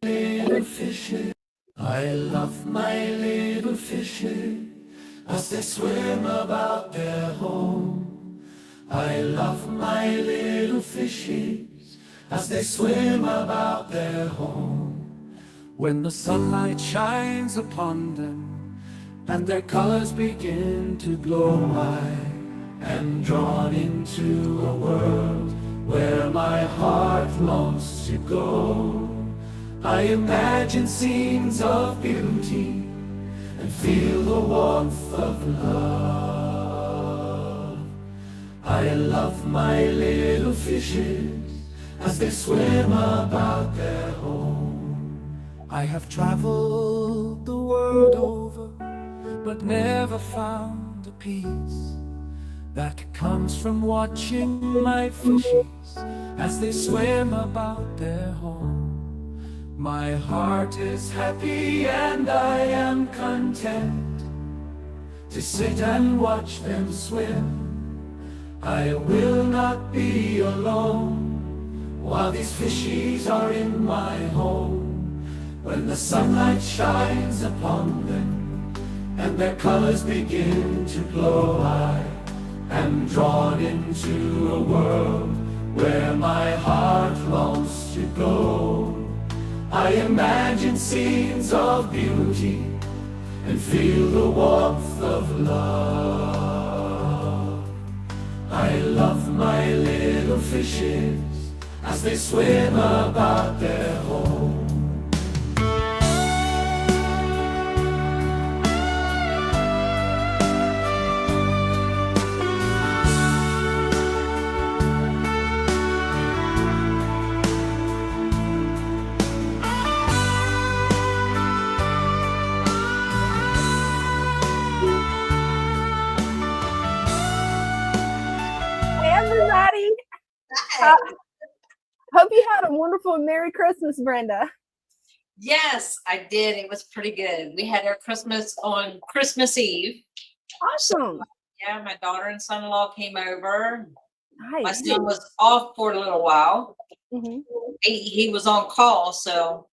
little fishes. I love my little fishes as they swim about their home. I love my little fishes as they swim about their home. When the sunlight shines upon them and their colors begin to glow, I am drawn into a world where my heart longs to go. I imagine scenes of beauty and feel the warmth of love. I love my little fishes as they swim about their home. I have traveled the world over, but never found a peace that comes from watching my fishes as they swim about their home. My heart is happy and I am content to sit and watch them swim. I will not be alone while these fishies are in my home. When the sunlight shines upon them and their colors begin to glow, I am drawn into a world where my heart longs to go. I imagine scenes of beauty and feel the warmth of love. I love my little fishes as they swim about their home. Everybody, hope you had a wonderful Merry Christmas, Brenda. Yes, I did. It was pretty good. We had our Christmas on Christmas Eve. Awesome. Yeah, my daughter and son-in-law came over. Nice. My son was off for a little while. Mm-hmm. He was on call, so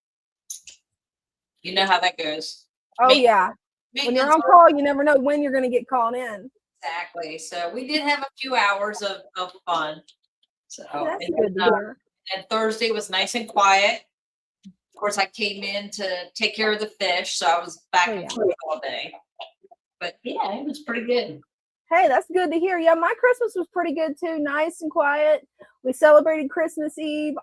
you know how that goes. Oh, yeah. When you're on call, you never know when you're going to get called in. Exactly. So we did have a few hours of fun. So That's good to hear. And Thursday was nice and quiet. Of course, I came in to take care of the fish, so I was back and forth all day. But yeah, it was pretty good. Hey, that's good to hear. Yeah, my Christmas was pretty good too. Nice and quiet. We celebrated Christmas Eve,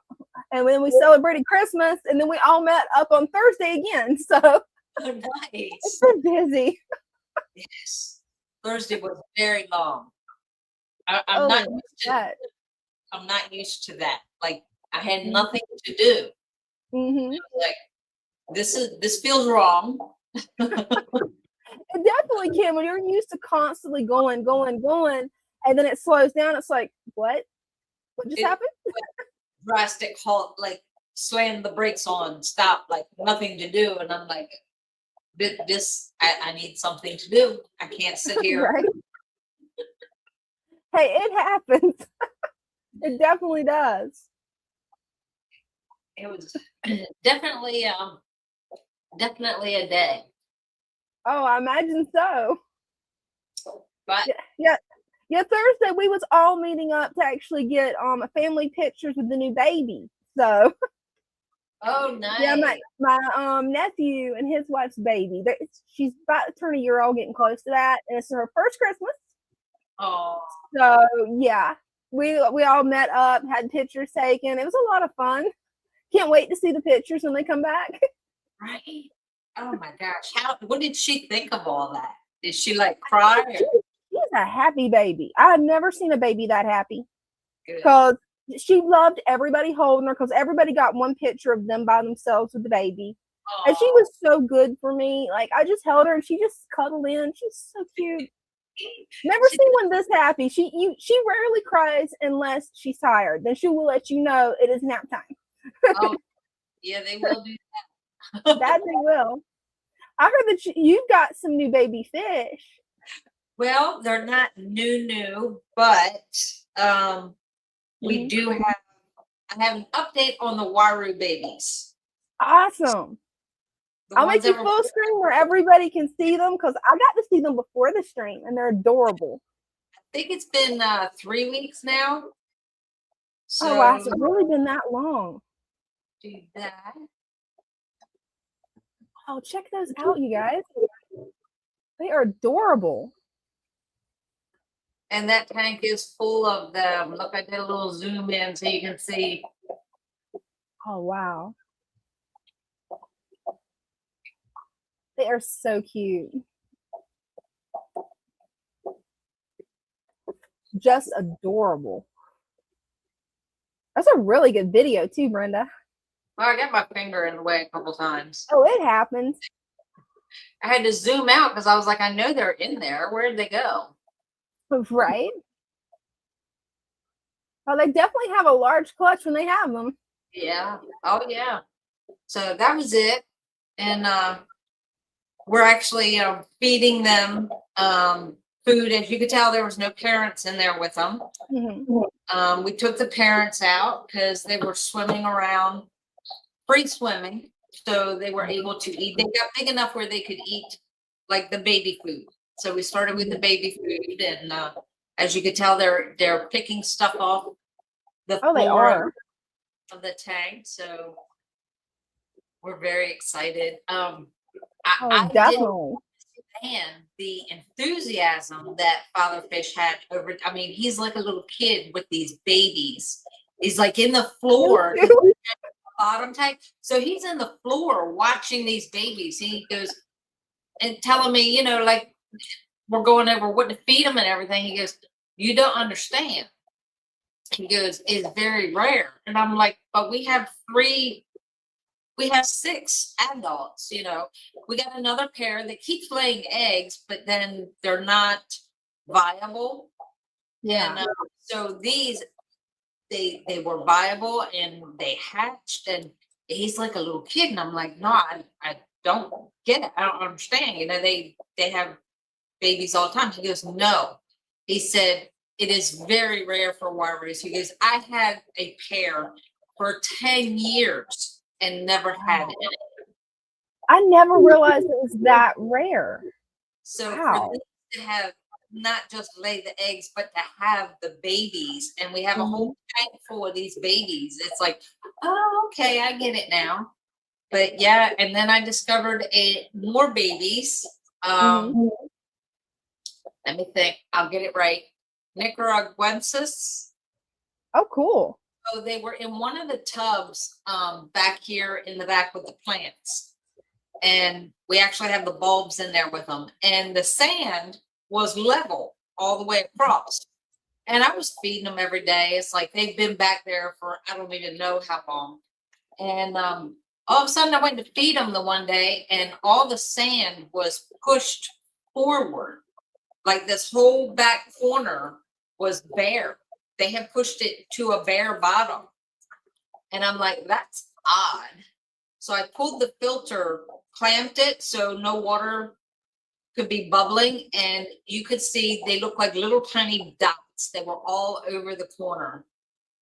and then we celebrated Christmas, and then we all met up on Thursday again. So oh, nice. It's been busy. Yes. Thursday was very long. I'm not used to that. Like I had nothing to do. Mm-hmm. Like this feels wrong. It definitely can. When you're used to constantly going, and then it slows down, it's like, what just happened? Drastic halt, like slam the brakes on, stop, like nothing to do, and I'm like, I need something to do. I can't sit here. Right. Hey, it happens. It definitely does. It was definitely a day. Oh, I imagine so. But yeah. Thursday we was all meeting up to actually get family pictures with the new baby. So. Oh, nice. Yeah, my nephew and his wife's baby. She's about to turn a year old, getting close to that, and it's her first Christmas. Oh. So yeah, we all met up, had pictures taken. It was a lot of fun. Can't wait to see the pictures when they come back. Right. Oh my gosh. What did she think of all that? Did she like cry? She's a happy baby. I've never seen a baby that happy. Because she loved everybody holding her, because everybody got one picture of them by themselves with the baby. Aww. And she was so good for me. Like I just held her and she just cuddled in. She's so cute. Never seen one this happy. She rarely cries unless she's tired. Then she will let you know it is nap time. Oh, yeah, they will do that. That they will. I heard that you've got some new baby fish. Well, they're not new, but we do have. I have an update on the Waru babies. Awesome. The I'll ones make you that were, full screen where everybody can see them because I got to see them before the stream and they're adorable. I think it's been 3 weeks now. So Oh wow, it's really been that long. do that. Oh, check those out, you guys. They are adorable. And that tank is full of them. Look, I did a little zoom in so you can see. Oh wow. They are so cute. Just adorable. That's a really good video too, Brenda. Well, I got my finger in the way a couple times. Oh, it happens. I had to zoom out because I was like, I know they're in there. Where did they go? Right? Oh, they definitely have a large clutch when they have them. Yeah. Oh, yeah. So that was it. And we're actually feeding them food. As you could tell, there was no parents in there with them. Mm-hmm. We took the parents out because they were swimming around, free swimming. So they were able to eat. They got big enough where they could eat like the baby food. So we started with the baby food, and as you could tell, they're picking stuff off the Oh, they floor are. of the tank. So we're very excited. Oh, I definitely. didn't understand the enthusiasm that Father Fish had over. I mean, he's like a little kid with these babies. He's like in the floor. Bottom tank. So he's in the floor watching these babies. He goes and telling me, like we're going over what to feed them and everything. He goes, you don't understand. He goes, it's very rare. And I'm like, but we have 6 adults, we got another pair that keeps laying eggs, but then they're not viable. Yeah. And so these, they were viable and they hatched, and he's like a little kid, and I'm like, no, I don't get it. I don't understand. They have babies all the time. He goes, no. He said it is very rare for Wyvers. He goes, I had a pair for 10 years and never had it. I never realized it was that rare. So Wow. for this to have not just lay the eggs, but to have the babies, and we have a whole tank full of these babies. It's like, oh, okay, I get it now. But yeah, and then I discovered more babies. Let me think. I'll get it right. Nicaraguensis. Oh, cool. So they were in one of the tubs back here in the back with the plants. And we actually have the bulbs in there with them. And the sand was level all the way across. And I was feeding them every day. It's like they've been back there for I don't even know how long. And all of a sudden I went to feed them the one day, and all the sand was pushed forward. Like this whole back corner was bare. They had pushed it to a bare bottom. And I'm like, that's odd. So I pulled the filter, clamped it so no water could be bubbling, and you could see they look like little tiny dots. They were all over the corner.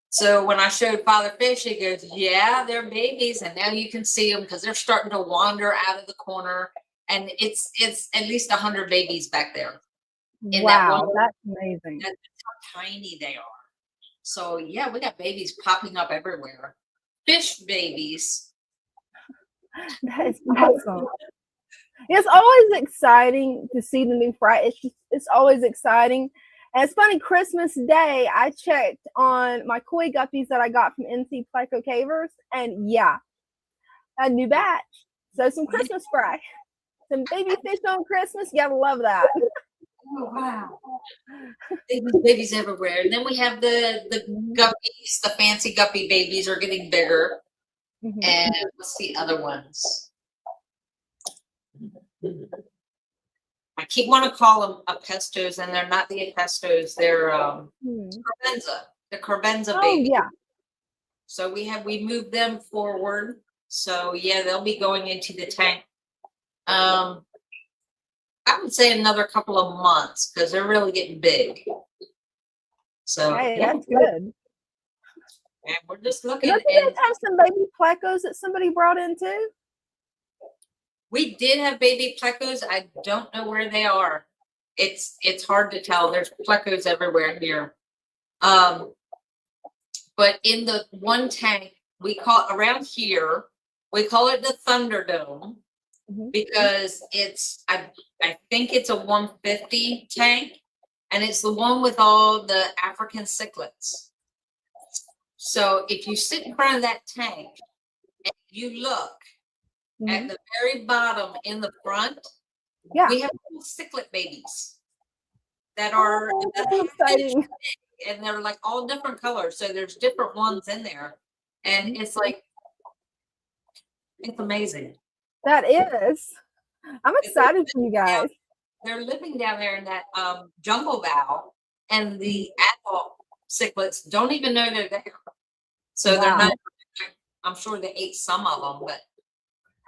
So when I showed Father Fish, he goes, yeah, they're babies. And now you can see them because they're starting to wander out of the corner. And it's at least 100 babies back there. Wow, that's amazing. That's how tiny they are. So yeah, we got babies popping up everywhere. Fish babies. That is awesome. It's always exciting to see the new fry. It's always exciting. And it's funny, Christmas Day, I checked on my koi guppies that I got from NC Psycho Cavers, and yeah, a new batch. So some Christmas fry. Some baby fish on Christmas. You gotta love that. Oh wow. Babies everywhere. And then we have the guppies, the fancy guppy babies are getting bigger. And what's the other ones? I keep want to call them apestos, and they're not the apestos. They're Corvenza. The Corvenza baby. Yeah. So we moved them forward. So yeah, they'll be going into the tank. I would say another couple of months because they're really getting big. So hey, that's good. And we're just looking, Don't you and guys have some baby plecos that somebody brought in too? we did have baby plecos. I don't know where they are. It's hard to tell. There's plecos everywhere here. But in the one tank, we call around here, we call it the Thunderdome because it's I think it's a 150 tank, and it's the one with all the African cichlids. So if you sit in front of that tank and you look at the very bottom in the front, we have little cichlid babies that are exciting. and they're like all different colors. So there's different ones in there, and it's like it's amazing. That is. I'm excited for you guys. They're living down there in that jungle vow, and the adult cichlids don't even know they're there. So they're not. I'm sure they ate some of them, but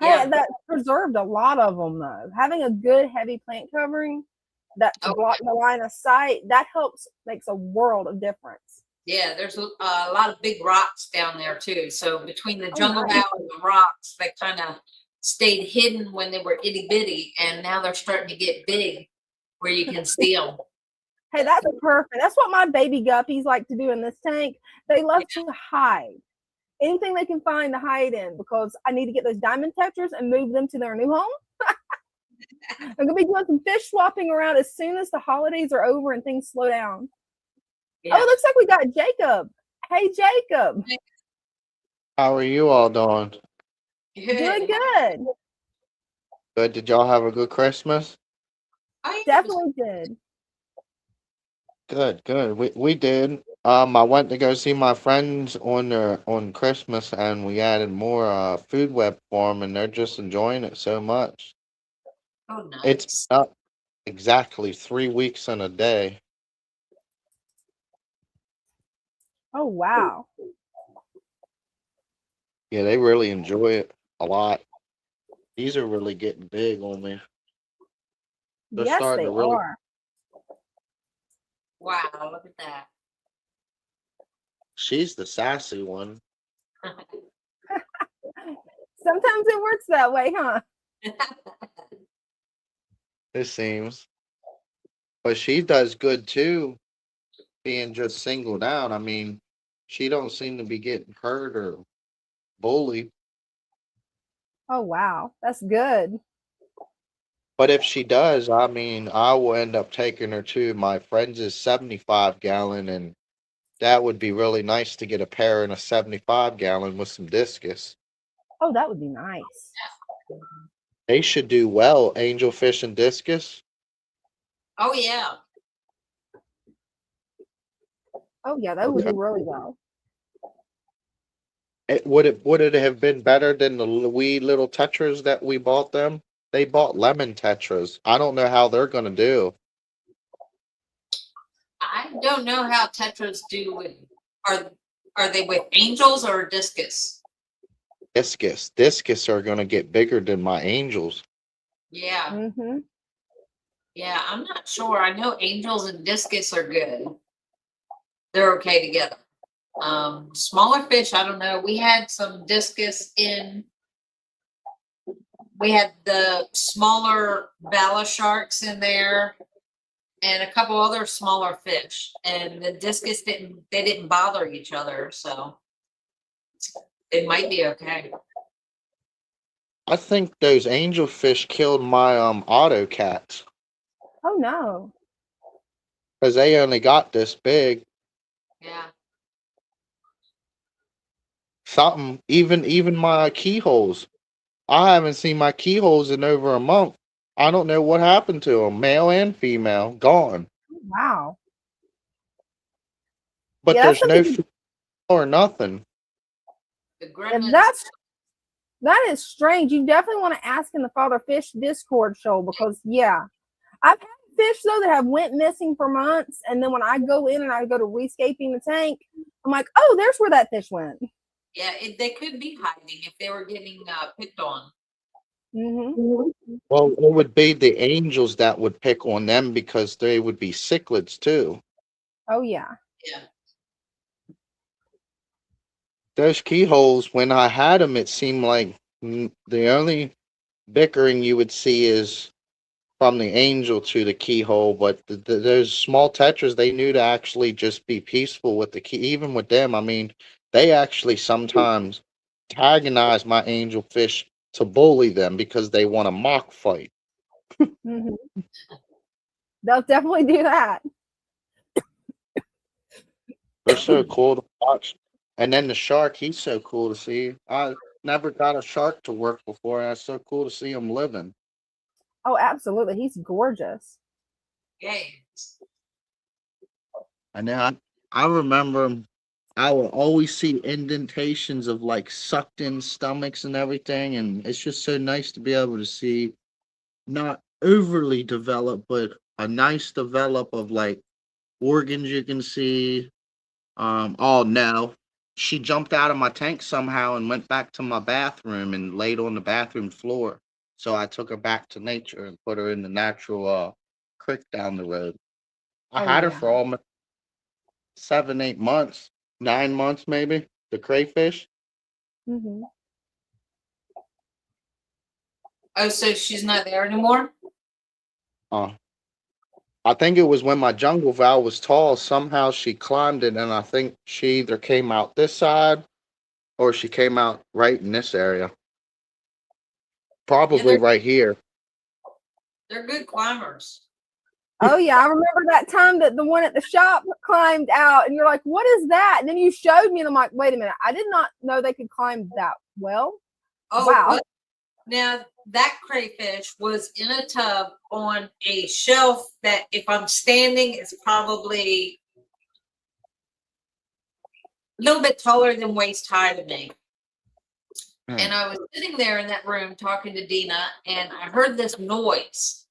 hey, that preserved a lot of them though. Having a good heavy plant covering that to block the line of sight, that makes a world of difference. Yeah, there's a lot of big rocks down there too. So between the jungle vow and the rocks, they kind of stayed hidden when they were itty bitty, and now they're starting to get big where you can see them. Hey, that's perfect. That's what my baby guppies like to do in this tank. They love to hide. Anything they can find to hide in, because I need to get those diamond tetras and move them to their new home. I'm going to be doing some fish swapping around as soon as the holidays are over and things slow down. Yeah. Oh, it looks like we got Jacob. Hey, Jacob. How are you all doing? Doing good. Good. Did y'all have a good Christmas? I definitely did. Good. We did. I went to go see my friends on Christmas, and we added more food web for them, and they're just enjoying it so much. Oh, nice. It's up exactly 3 weeks and a day. Oh, wow. Yeah, they really enjoy it a lot. These are really getting big on me. They're yes, starting they to really... are. Wow, look at that. She's the sassy one. Sometimes it works that way, huh? It seems. But she does good too, being just singled out. I mean, she don't seem to be getting hurt or bullied. Oh, wow. That's good. But if she does, I mean, I will end up taking her to my friend's 75-gallon, and that would be really nice to get a pair in a 75-gallon with some discus. Oh, that would be nice. They should do well, angelfish and discus. Oh, yeah. Oh, yeah, that would do really well. Would it have been better than the wee little tetras that we bought them? They bought lemon tetras. I don't know how they're going to do. I don't know how tetras do with, are they with angels or discus? Discus are going to get bigger than my angels. Yeah. Mm-hmm. Yeah, I'm not sure. I know angels and discus are good. They're okay together. Smaller fish, I don't know. We had some discus in. We had the smaller Vala sharks in there, and a couple other smaller fish. And the discus didn't bother each other, so it might be okay. I think those angelfish killed my auto cats. Oh no. Because they only got this big. Yeah. Something, even my keyholes. I haven't seen my keyholes in over a month. I don't know what happened to them, male and female, gone. Wow. But there's no food or nothing. That is strange. You definitely want to ask in the Father Fish Discord show, because yeah, I've had fish though that have went missing for months, and then when I go in and I go to rescaping the tank, I'm like, oh, there's where that fish went. Yeah, they could be hiding if they were getting picked on. Mm-hmm. Well, it would be the angels that would pick on them, because they would be cichlids too. Oh yeah. Yeah. those keyholes, when I had them, it seemed like the only bickering you would see is from the angel to the keyhole, but those small tetras, they knew to actually just be peaceful with the key. Even with them, I mean, they actually sometimes antagonize my angelfish to bully them because they want a mock fight. Hmm. They'll definitely do that. They're so cool to watch. And then the shark, he's so cool to see. I never got a shark to work before, and it's so cool to see him living. Oh, absolutely. He's gorgeous. Yay. And then I remember I would always see indentations of like sucked in stomachs and everything, and it's just so nice to be able to see not overly developed, but a nice develop of like organs you can see. Oh no, she jumped out of my tank somehow and went back to my bathroom and laid on the bathroom floor. So I took her back to nature and put her in the natural creek down the road. I Oh had her yeah. for almost 7, 8 months, 9 months maybe. The crayfish. Hmm. Oh, so she's not there anymore? Uh, I think it was when my jungle vow was tall. Somehow she climbed it, and I think she either came out this side or she came out right in this area. Yeah, Probably right here. they're good climbers. Oh yeah, I remember that time that the one at the shop climbed out, and you're like, "What is that?" And then you showed me, and I'm like, "Wait a minute, I did not know they could climb that well." Oh, Wow. but now that crayfish was in a tub on a shelf that if I'm standing is probably a little bit taller than waist high to me. And I was sitting there in that room talking to Dina, and I heard this noise.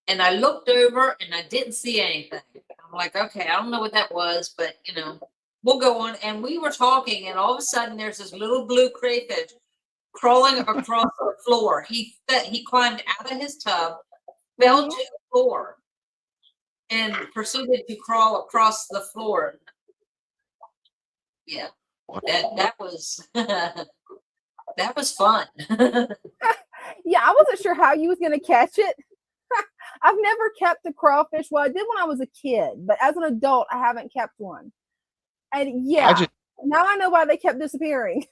And I looked over and I didn't see anything. I'm like, okay, I don't know what that was, but we'll go on. And we were talking, and all of a sudden there's this little blue crayfish crawling across the floor. He climbed out of his tub, fell to the floor, and proceeded to crawl across the floor. Yeah, that was that was fun. Yeah, I wasn't sure how you was gonna catch it. I've never kept a crawfish. Well, I did when I was a kid, but as an adult, I haven't kept one. And I yeah, just now I know why they kept disappearing.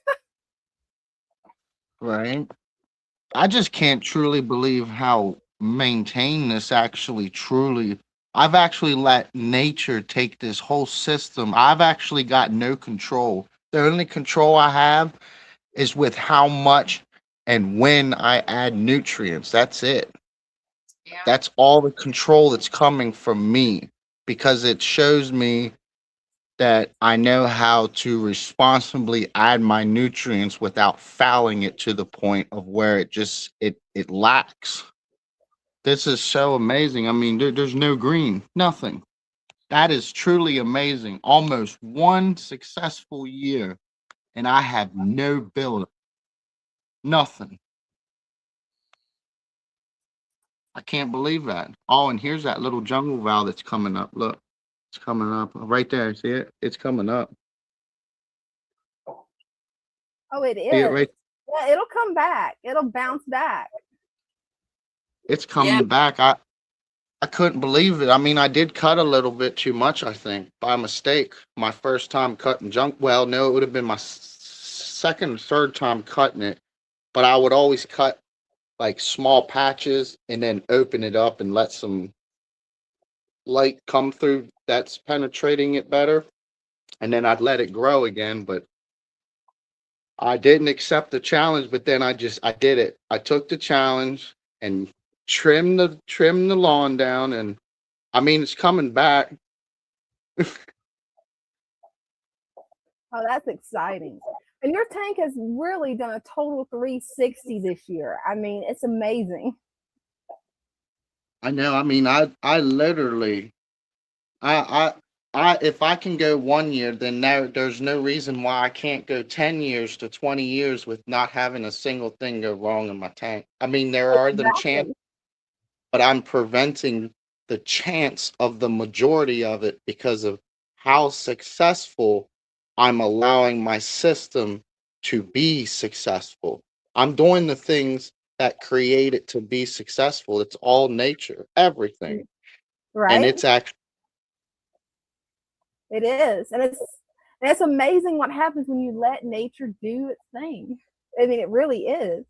right. I just can't truly believe how maintained this actually truly. I've actually let nature take this whole system. I've actually got no control. The only control I have is with how much and when I add nutrients. That's it. Yeah. That's all the control that's coming from me because it shows me that I know how to responsibly add my nutrients without fouling it to the point of where it lacks. This is so amazing. I mean, there's no green, nothing. That is truly amazing. Almost one successful year, and I have no buildup, nothing. I can't believe that. Oh, and here's that little jungle valve that's coming up. Look, it's coming up right there. See it? It's coming up. Oh, it See it is. right? Yeah, it'll come back. It'll bounce back. It's Yeah. coming back. I couldn't believe it. I mean, I did cut a little bit too much, I think, by mistake. My first time cutting junk. Well, no, it would have been my second or third time cutting it. But I would always cut like small patches and then open it up and let some light come through that's penetrating it better. And then I'd let it grow again. But I didn't accept the challenge, but then I did it. I took the challenge and trimmed the lawn down, and I mean it's coming back. Oh, that's exciting. And your tank has really done a total 360 this year. I mean, it's amazing. I know. I mean, I literally, I, if I can go 1 year, then there's no reason why I can't go 10 years to 20 years with not having a single thing go wrong in my tank. I mean, there are them chances, Exactly. but I'm preventing the chance of the majority of it because of how successful I'm allowing my system to be successful. I'm doing the things that create it to be successful. It's all nature, everything. And Right? it's actually, It is. And it's amazing what happens when you let nature do its thing. I mean, it really is.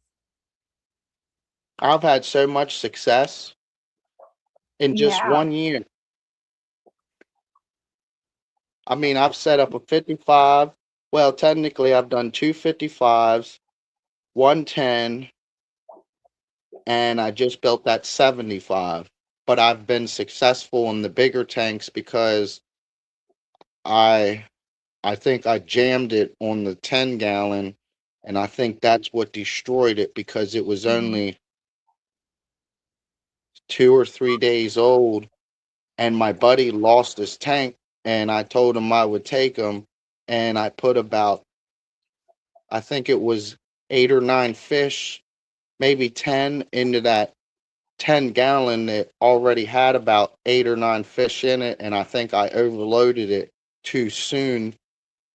I've had so much success in just Yeah. 1 year. I mean, I've set up a 55. Well, technically, I've done two 55s, 110, and I just built that 75. But I've been successful in the bigger tanks because I I think I jammed it on the 10 gallon, and I think that's what destroyed it because it was Mhm. only 2 or 3 days old, and my buddy lost his tank, and I told him I would take him, and I put about, I think it was 8 or 9 fish, maybe 10 into that 10 gallon that already had about 8 or 9 fish in it, and I think I overloaded it too soon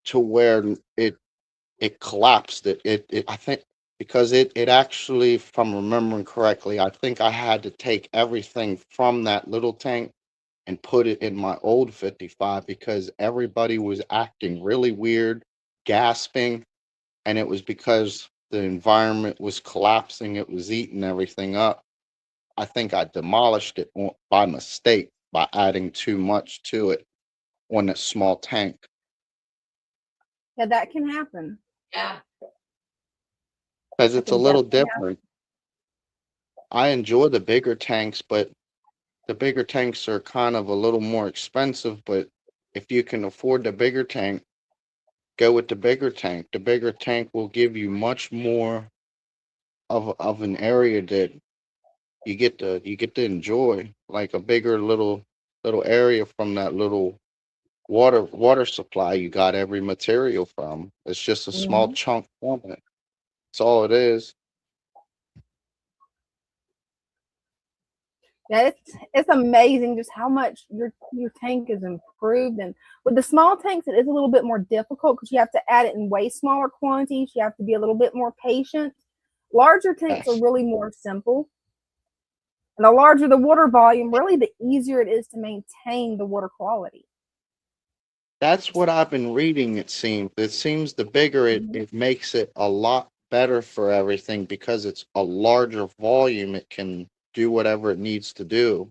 to where it collapsed. It I think because it actually, if I'm remembering correctly, I think I had to take everything from that little tank and put it in my old 55 because everybody was acting really weird, gasping, and it was because the environment was collapsing. It was eating everything up. I think I demolished it by mistake by adding too much to it on a small tank. Yeah, that can happen. Yeah. Because That it's a can little definitely happen. different. I enjoy the bigger tanks, but the bigger tanks are kind of a little more expensive. But if you can afford the bigger tank, go with the bigger tank. The bigger tank will give you much more of an area that you get to enjoy, like a bigger little area from that little water supply you got every material from. It's just a small Mhm. chunk from it. That's all it is. Yeah, it's amazing just how much your tank is improved. And with the small tanks, it is a little bit more difficult because you have to add it in way smaller quantities. You have to be a little bit more patient. Larger tanks are Yes. really more simple. And the larger the water volume, really the easier it is to maintain the water quality. That's what I've been reading, it seems. It seems the bigger Mhm. it makes it a lot better for everything because it's a larger volume. It can do whatever it needs to do.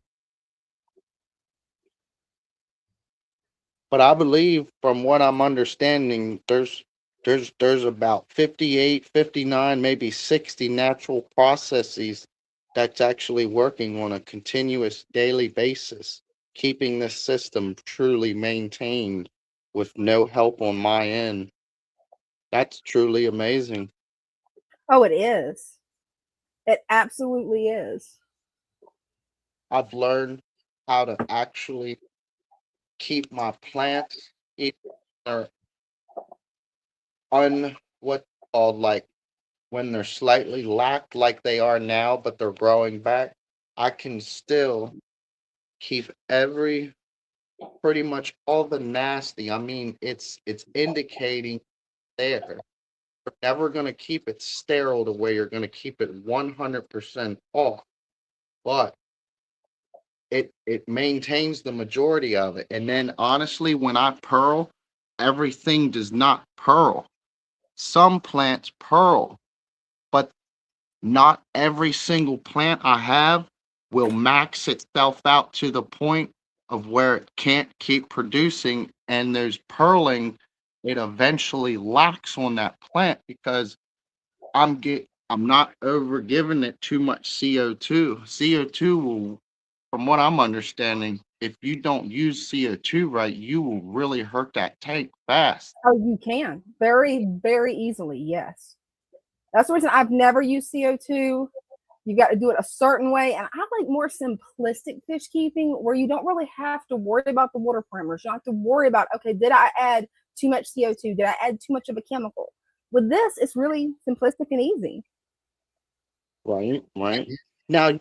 But I believe from what I'm understanding, there's about 58, 59, maybe 60 natural processes that's actually working on a continuous daily basis, keeping this system truly maintained with no help on my end. That's truly amazing. Oh, it is. It absolutely is. I've learned how to actually keep my plants either un what called like when they're slightly lacked like they are now, but they're growing back. I can still keep every pretty much all the nasty. I mean, it's indicating there. You're never gonna keep it sterile to where you're gonna keep it 100% off, but it maintains the majority of it. And then honestly, when I pearl, everything does not pearl. Some plants pearl, but not every single plant I have will max itself out to the point of where it can't keep producing, and there's purling. It eventually lacks on that plant because I'm not over giving it too much CO2. CO2 will, from what I'm understanding, if you don't use CO2 right, you will really hurt that tank fast. Oh, you can very, very easily. Yes. That's the reason I've never used CO2. You got to do it a certain way. And I like more simplistic fish keeping where you don't really have to worry about the water parameters. You don't have to worry about, okay, did I add too much CO2? Did I add too much of a chemical? With this, it's really simplistic and easy. Right, right. Now,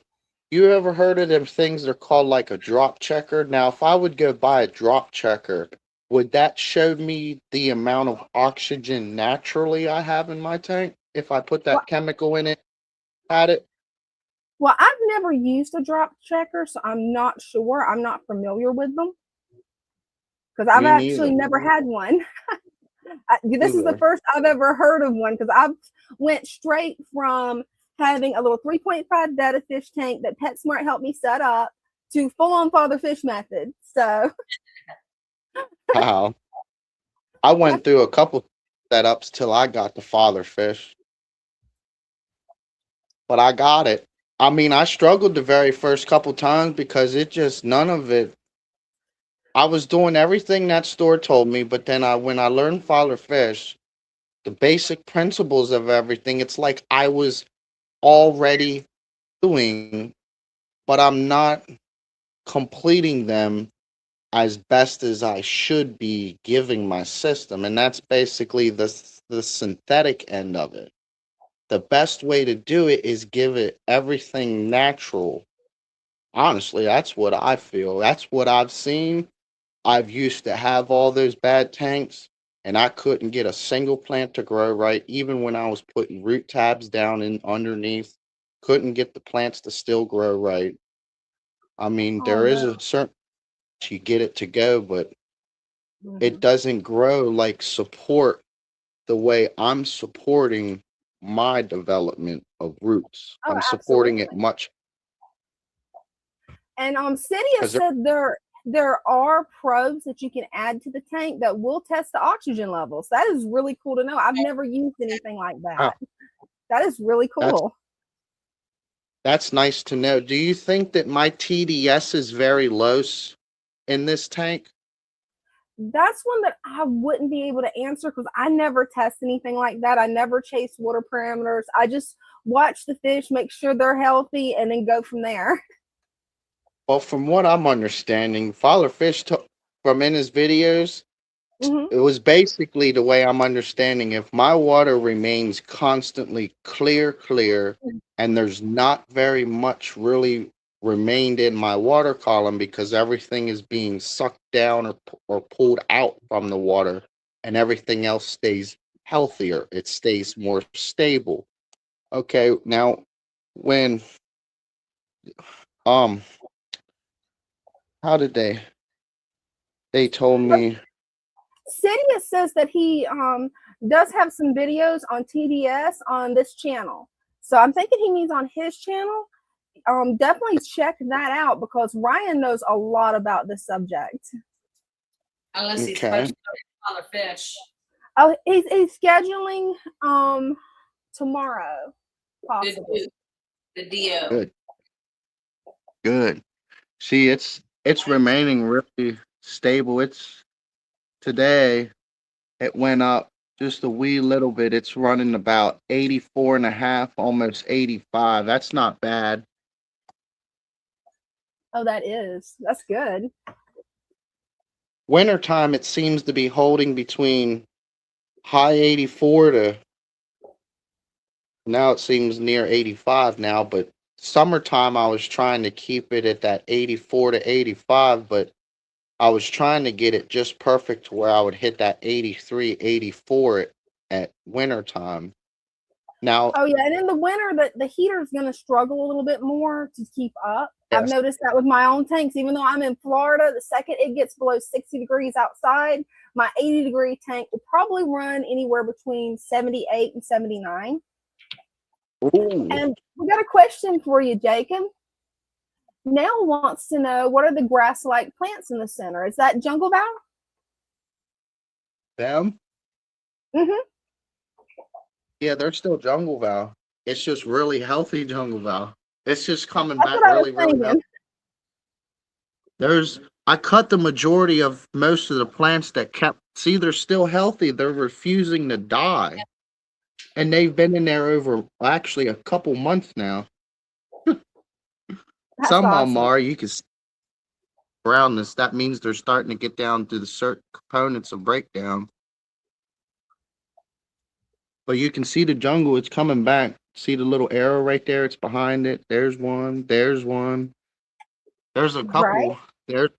you ever heard of them things they're called like a drop checker? Now, if I would go buy a drop checker, would that show me the amount of oxygen naturally I have in my tank if I put Well, that chemical in it, had it? well, I've never used a drop checker, so I'm not sure. I'm not familiar with them because I've Me actually neither. never had one. This is the Either. first I've ever heard of one because I've went straight from having a little 3.5 data fish tank that PetSmart helped me set up to full on father fish method. So Wow. I went through a couple setups till I got the father fish, but I got it. I mean, I struggled the very first couple times because it just none of it. I was doing everything that store told me, but then when I learned father fish, the basic principles of everything, it's like I was already doing, but I'm not completing them as best as I should be giving my system. And that's basically the synthetic end of it. The best way to do it is give it everything natural. Honestly, that's what I feel. That's what I've seen. I've used to have all those bad tanks and I couldn't get a single plant to grow right, even when I was putting root tabs down in underneath. Couldn't get the plants to still grow right. I mean, oh there is no. a certain you get it to go, but it Mhm. doesn't grow like support the way I'm supporting my development of roots. Oh, I'm supporting it absolutely. much And Cydia because said there are probes that you can add to the tank that will test the oxygen levels. That is really cool to know. I've never used anything like that. That is really that's cool. that's nice to know. Do you think that my TDS is very low in this tank? That's one that I wouldn't be able to answer because I never test anything like that. I never chase water parameters. I just watch the fish, make sure they're healthy, and then go from there. Well, from what I'm understanding, Father Fish from in his videos, Hmm. it was basically the way I'm understanding. If my water remains constantly clear, and there's not very much really remained in my water column because everything is being sucked down or pulled out from the water, and everything else stays healthier. It stays more stable. Okay, now when um, how did they told me? Cydia says that he does have some videos on TDS on this channel. So I'm thinking he means on his channel. Definitely check that out because Ryan knows a lot about this subject. Unless he's Okay, supposed to go to father fish. Oh, he's scheduling tomorrow, The, possibly. the DO. good, good. See, it's remaining really stable. It's today it went up just a wee little bit. It's running about 84 and a half, almost 85. That's not bad. Oh, that's good. Wintertime, it seems to be holding between high 84 to now it seems near 85 now, but summertime I was trying to keep it at that 84 to 85, but I was trying to get it just perfect to where I would hit that 83, 84 at wintertime. Now, Oh yeah, and in the winter, the heater is going to struggle a little bit more to keep up. I've yes. noticed that with my own tanks. Even though I'm in Florida, the second it gets below 60 degrees outside, my 80-degree tank will probably run anywhere between 78 and 79. Ooh, And we got a question for you, Jacob. Nell wants to know what are the grass-like plants in the center? Is that jungle bough? them? Mm-hmm. Yeah, they're still jungle val. It's just really healthy jungle val. It's just coming That's back what I was really, really healthy. thinking. I cut the majority of most of the plants that kept, see, they're still healthy. They're refusing to die. And they've been in there over actually a couple months now. That's Some of them awesome. are, you can see brownness. That means they're starting to get down to the certain components of breakdown. But you can see the jungle, it's coming back. See the little arrow right there? It's behind it. There's one. There's one. There's a Right? couple. There,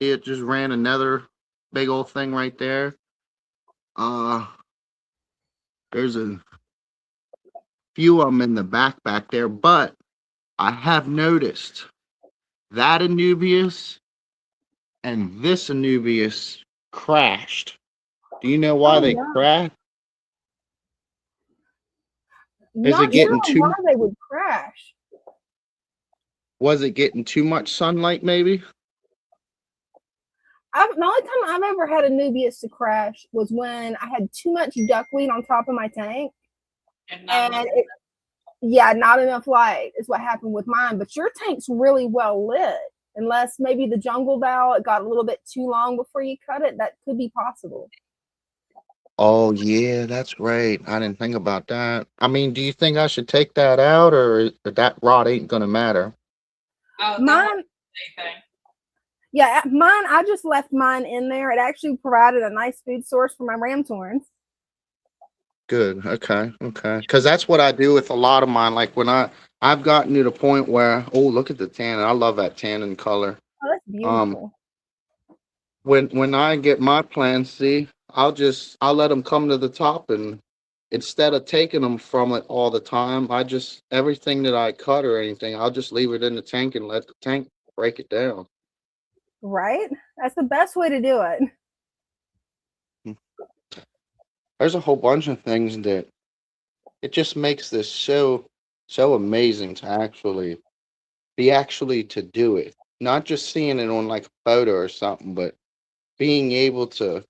it just ran another big old thing right there. There's a few of them in the back there, but I have noticed that Anubius and this Anubius crashed. Do you know why Oh they no. crashed? Is it Not sure getting why too they would crash. was it getting too much sunlight maybe? The only time I've ever had a Nubius to crash was when I had too much duckweed on top of my tank. And And not enough light is what happened with mine. But your tank's really well lit. Unless maybe the jungle valve, it got a little bit too long before you cut it. That could be possible. Oh yeah, that's right. I didn't think about that. I mean, do you think I should take that out, or that rod ain't gonna matter? oh, that Mine, wasn't anything. yeah, mine, I just left mine in there. It actually provided a nice food source for my ramthorns. Good. Okay. Okay. Because that's what I do with a lot of mine. Like when I've gotten to the point where, oh, look at the tannin. I love that tannin color. Oh, that's Um, beautiful. when I get my plants, see, I'll let them come to the top, and instead of taking them from it all the time, I just everything that I cut or anything, I'll just leave it in the tank and let the tank break it down. Right? That's the best way to do it. There's a whole bunch of things that it just makes this so amazing to actually to do it. Not just seeing it on like a photo or something, but being able to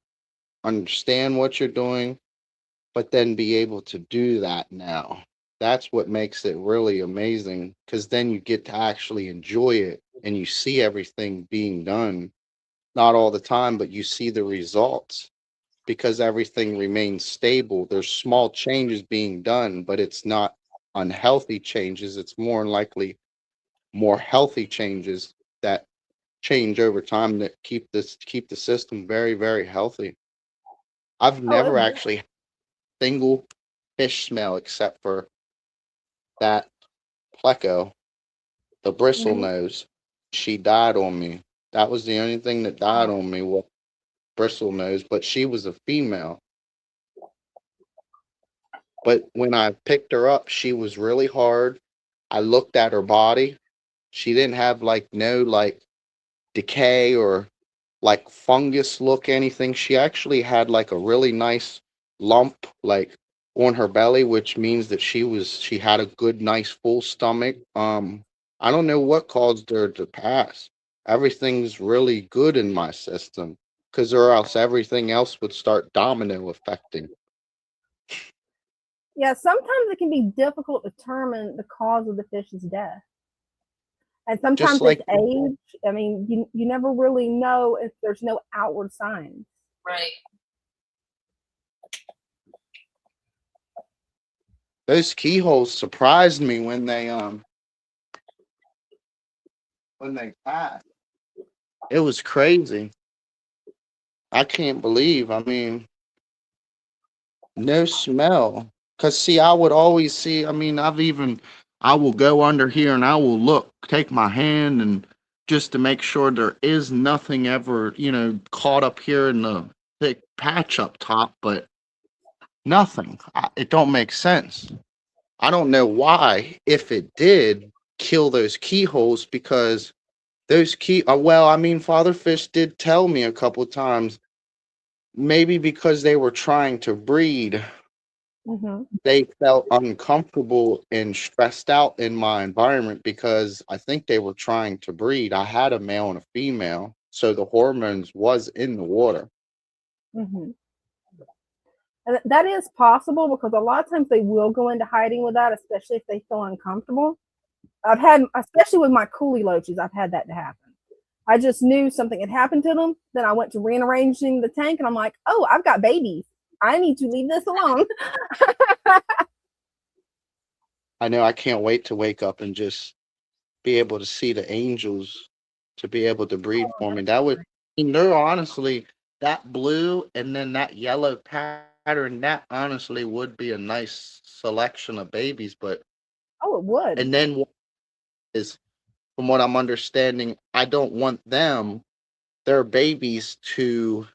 understand what you're doing, but then be able to do that now. That's what makes it really amazing because then you get to actually enjoy it and you see everything being done. Not all the time, but you see the results because everything remains stable. There's small changes being done, but it's not unhealthy changes. It's more likely more healthy changes that change over time that keep the system very healthy. I've Oh, never actually had a single fish smell except for that pleco, the bristle mhm. nose. She died on me. That was the only thing that died on me was bristle nose, but she was a female. But when I picked her up, she was really hard. I looked at her body. She didn't have like no like decay or like fungus look anything. She actually had like a really nice lump like on her belly, which means that she had a good nice full stomach. I don't know what caused her to pass. Everything's really good in my system because or else everything else would start domino affecting. Yeah, sometimes it can be difficult to determine the cause of the fish's death. And Just sometimes it's like age. I mean, you never really know if there's no outward signs. Right. those keyholes surprised me when they passed. It was crazy. I can't believe. I mean, no smell. Cause see, I would always see. I mean, I will go under here and I will look, take my hand, and just to make sure there is nothing ever, caught up here in the thick patch up top. But nothing. It don't make sense. I don't know why. If it did kill those keyholes, because those well, I mean, Father Fish did tell me a couple times. Maybe because they were trying to breed, Hmm. they felt uncomfortable and stressed out in my environment because I think they were trying to breed. I had a male and a female, so the hormones was in the water. Hmm. And that is possible because a lot of times they will go into hiding with that, especially if they feel uncomfortable. I've had, especially with my coolie loaches, I've had that to happen. I just knew something had happened to them. Then I went to rearranging the tank and I'm like, oh, I've got babies. I need to leave this alone. I know I can't wait to wake up and just be able to see the angels to be able to breed for me. That would, no, honestly, that blue and then that yellow pattern, that honestly would be a nice selection of babies. But, Oh, it would. and then what is, from what I'm understanding, I don't want them, their babies, to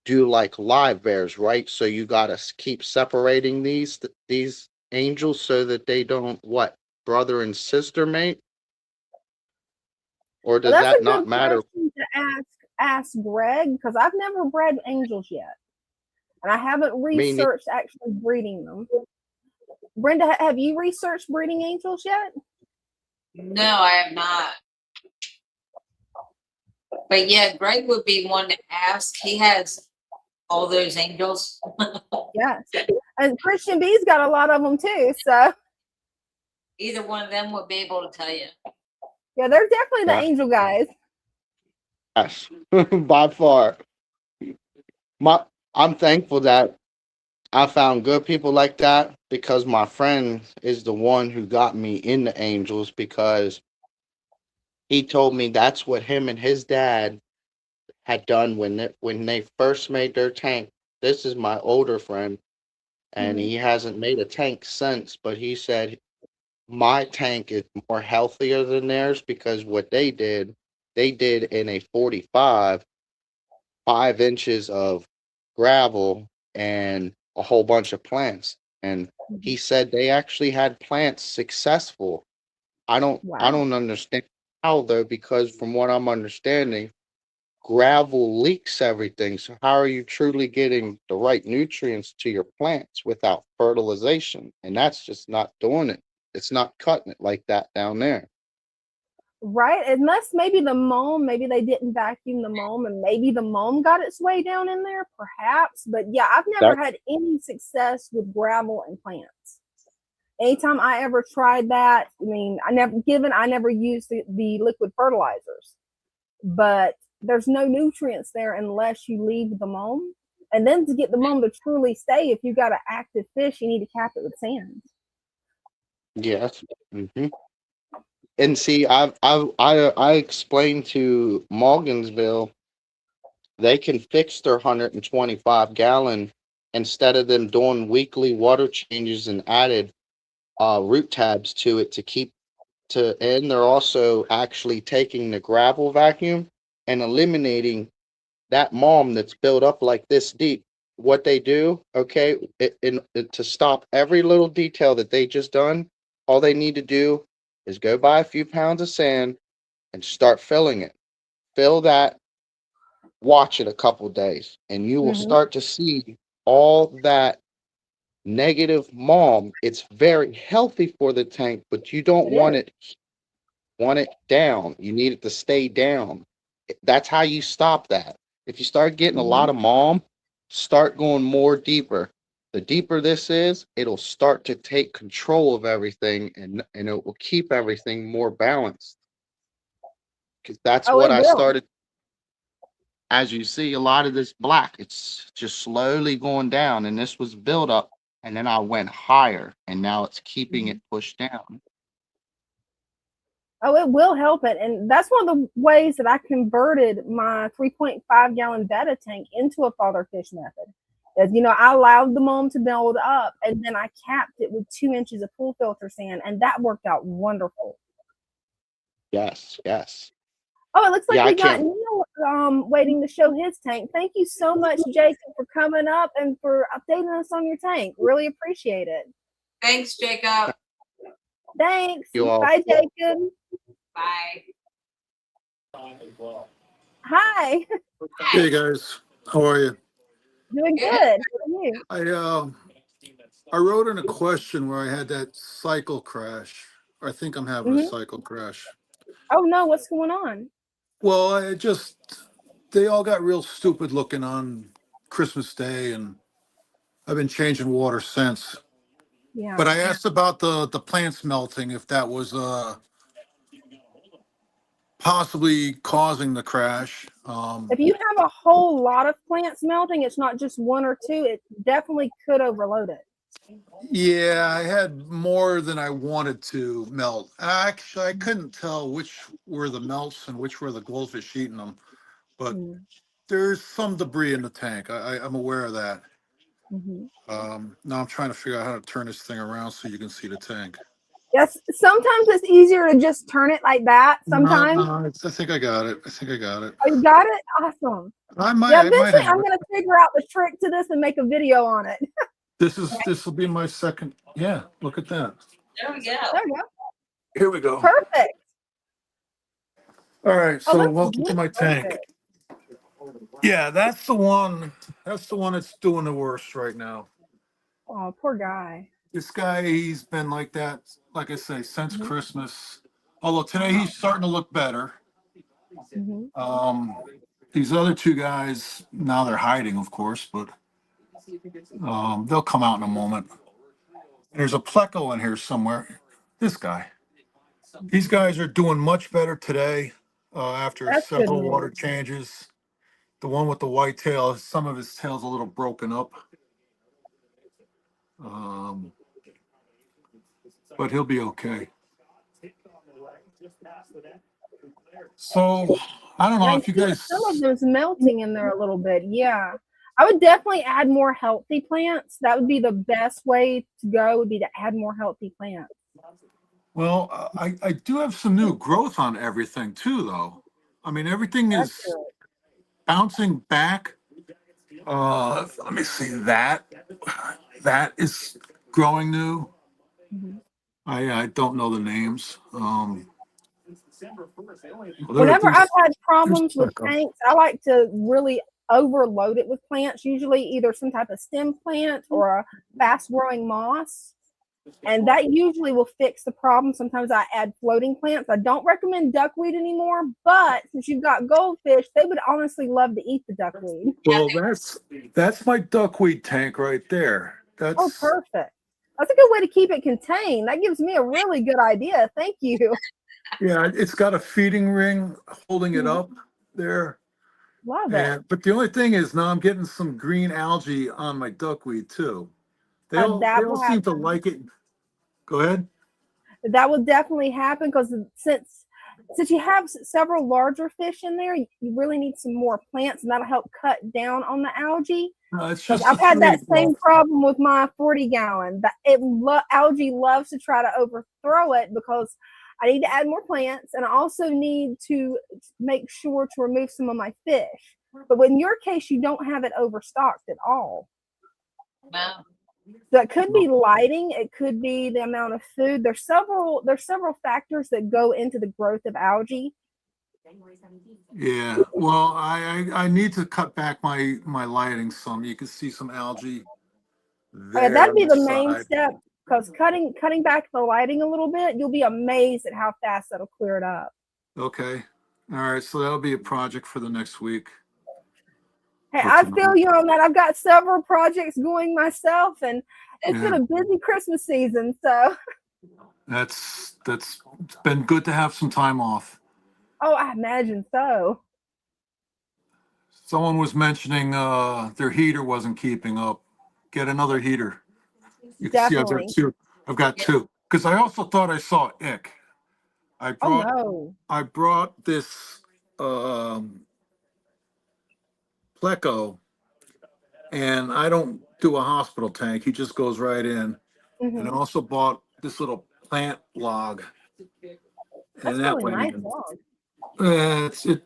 do like live bears, right? So you gotta keep separating these angels so that they don't what, brother and sister mate, or Well, does that's that a not good matter? question to ask Greg, because I've never bred angels yet, and I haven't I mean, researched actually breeding them. Brenda, have you researched breeding angels yet? No, I have not. But yeah, Greg would be one to ask. He has all those angels. Yes, and Christian B's got a lot of them too. So Either one of them would be able to tell you. yeah, they're definitely the yes, angel guys. yes, by far. My, I'm thankful that I found good people like that because my friend is the one who got me into angels because he told me that's what him and his dad had done when they first made their tank. This is my older friend, and Mhm. he hasn't made a tank since. But he said my tank is more healthier than theirs because what they did in a 45, 5 inches of gravel and a whole bunch of plants. And he Mhm. said they actually had plants successful. I Wow. don't understand how though, because from what I'm understanding, gravel leaks everything. So how are you truly getting the right nutrients to your plants without fertilization? And that's just not doing it. It's not cutting it like that down there. Right? Unless maybe the mold, maybe they didn't vacuum the mold and maybe the mold got its way down in there, perhaps. But yeah, I've never That had any success with gravel and plants. Anytime I ever tried that, I mean, I never used the liquid fertilizers, but there's no nutrients there unless you leave the mold. And then to get the mold to truly stay, if you got an active fish, you need to cap it with sand. yes. Hmm. And see, I explained to Morgansville they can fix their 125-gallon instead of them doing weekly water changes and added root tabs to it to keep to, and they're also actually taking the gravel vacuum and eliminating that mulm that's built up like this deep. What they do, okay, to stop every little detail that they just done, all they need to do is go buy a few pounds of sand and start filling it. Fill that, watch it a couple days, and you will Hmm. start to see all that negative mulm. It's very healthy for the tank, but you don't It is. want it down. You need it to stay down. That's how you stop that. If you start getting a Hmm. lot of mom, start going more deeper. The deeper this is, it'll start to take control of everything and it will keep everything more balanced. Because that's Oh, what it I will. started. As you see, a lot of this black, it's just slowly going down. And this was built up. And then I went higher. And now it's keeping Mhm. it pushed down. Oh, it will help it. And that's one of the ways that I converted my 3.5-gallon betta tank into a father fish method. Is, I allowed the mold to build up and then I capped it with 2 inches of pool filter sand, and that worked out wonderful. Yes, yes. Oh, it looks like Yeah, I we got can't. Neil waiting to show his tank. Thank you so much, Jacob, for coming up and for updating us on your tank. Really appreciate it. Thanks, Jacob. Thanks. You all. Bye, Jacob. Bye. Hi. Hey guys, how are you? Doing Good. good. How are you? I wrote in a question where I had that cycle crash. I think I'm having a Hmm. cycle crash. Oh no, what's going on? Well, they all got real stupid looking on Christmas Day, and I've been changing water since. But Yeah. I asked about the plants melting, if that was possibly causing the crash. If you have a whole lot of plants melting, it's not just one or two, it definitely could overload it. Yeah, I had more than I wanted to melt. Actually, I couldn't tell which were the melts and which were the goldfish eating them. But Mm-hmm. there's some debris in the tank. I'm aware of that. Mm-hmm. Now I'm trying to figure out how to turn this thing around so you can see the tank. Yes, sometimes it's easier to just turn it like that. Sometimes. No, I think I got it. I think I got it. Oh, you got it? Awesome. I Yeah, might eventually have I'm it. gonna figure out the trick to this and make a video on it. This will be my second. Yeah, look at that. There we go. There you go. Here we go. Perfect. All right, Oh, so look, welcome to my tank. perfect. Yeah, that's the one. That's the one that's doing the worst right now. Oh, poor guy. This guy, he's been like that, like I say, since Mhm. Christmas. Although today he's starting to look better. Mhm. Um, these other two guys, now they're hiding, of course, but they'll come out in a moment. There's a pleco in here somewhere. This guy. These guys are doing much better today after That's good several water news. changes. The one with the white tail, some of his tail's a little broken up. Um, but he'll be okay. So I don't Yeah, know I if you see some of guys. them's melting in there a little bit. Yeah. I would definitely add more healthy plants. That would be the best way to go, would be to add more healthy plants. Well, I do have some new growth on everything too, though. I mean, everything That's is good. bouncing back. Let me see that. That is growing new. Mhm. I don't know the names. Whenever I've had There's problems with pleco. tanks, I like to really overload it with plants, usually either some type of stem plant or a fast growing moss. And that usually will fix the problem. Sometimes I add floating plants. I don't recommend duckweed anymore, but since you've got goldfish, they would honestly love to eat the duckweed. Well, that's my duckweed tank right there. Oh, That's perfect. That's a good way to keep it contained. That gives me a really good idea. Thank you. Yeah, it's got a feeding ring holding it Mhm. up there. Love it. And but the only thing is now I'm getting some green algae on my duckweed too. They That all will seem to happen. like it. Go ahead. That will definitely happen because since you have several larger fish in there, you really need some more plants, and that'll help cut down on the algae. It's Because just the I've had three. that Well, same problem with my 40-gallon. That algae loves to try to overthrow it because I need to add more plants, and I also need to make sure to remove some of my fish. But in your case, you don't have it overstocked at all. Wow. So it could be lighting, it could be the amount of food. There's several factors that go into the growth of algae. yeah. Well, I need to cut back my lighting some. You can see some algae there That'd on be the the main side. step because cutting back the lighting a little bit, you'll be amazed at how fast that'll clear it up. Okay. All right. So that'll be a project for the next week Hey, or I tonight. feel you on that. I've got several projects going myself, and it's been Yeah. a busy Christmas season. So, That's it's been good to have some time off. oh, I imagine so. Someone was mentioning their heater wasn't keeping up. Get another heater. You can see I've got Definitely. two. I've got Yeah. two. Because I also thought I saw ick. I Oh brought no. I brought this um pleco, and I don't do a hospital tank. He just goes right in. And I Hmm. also bought this little plant log, That's and that really went nice in. log. It's it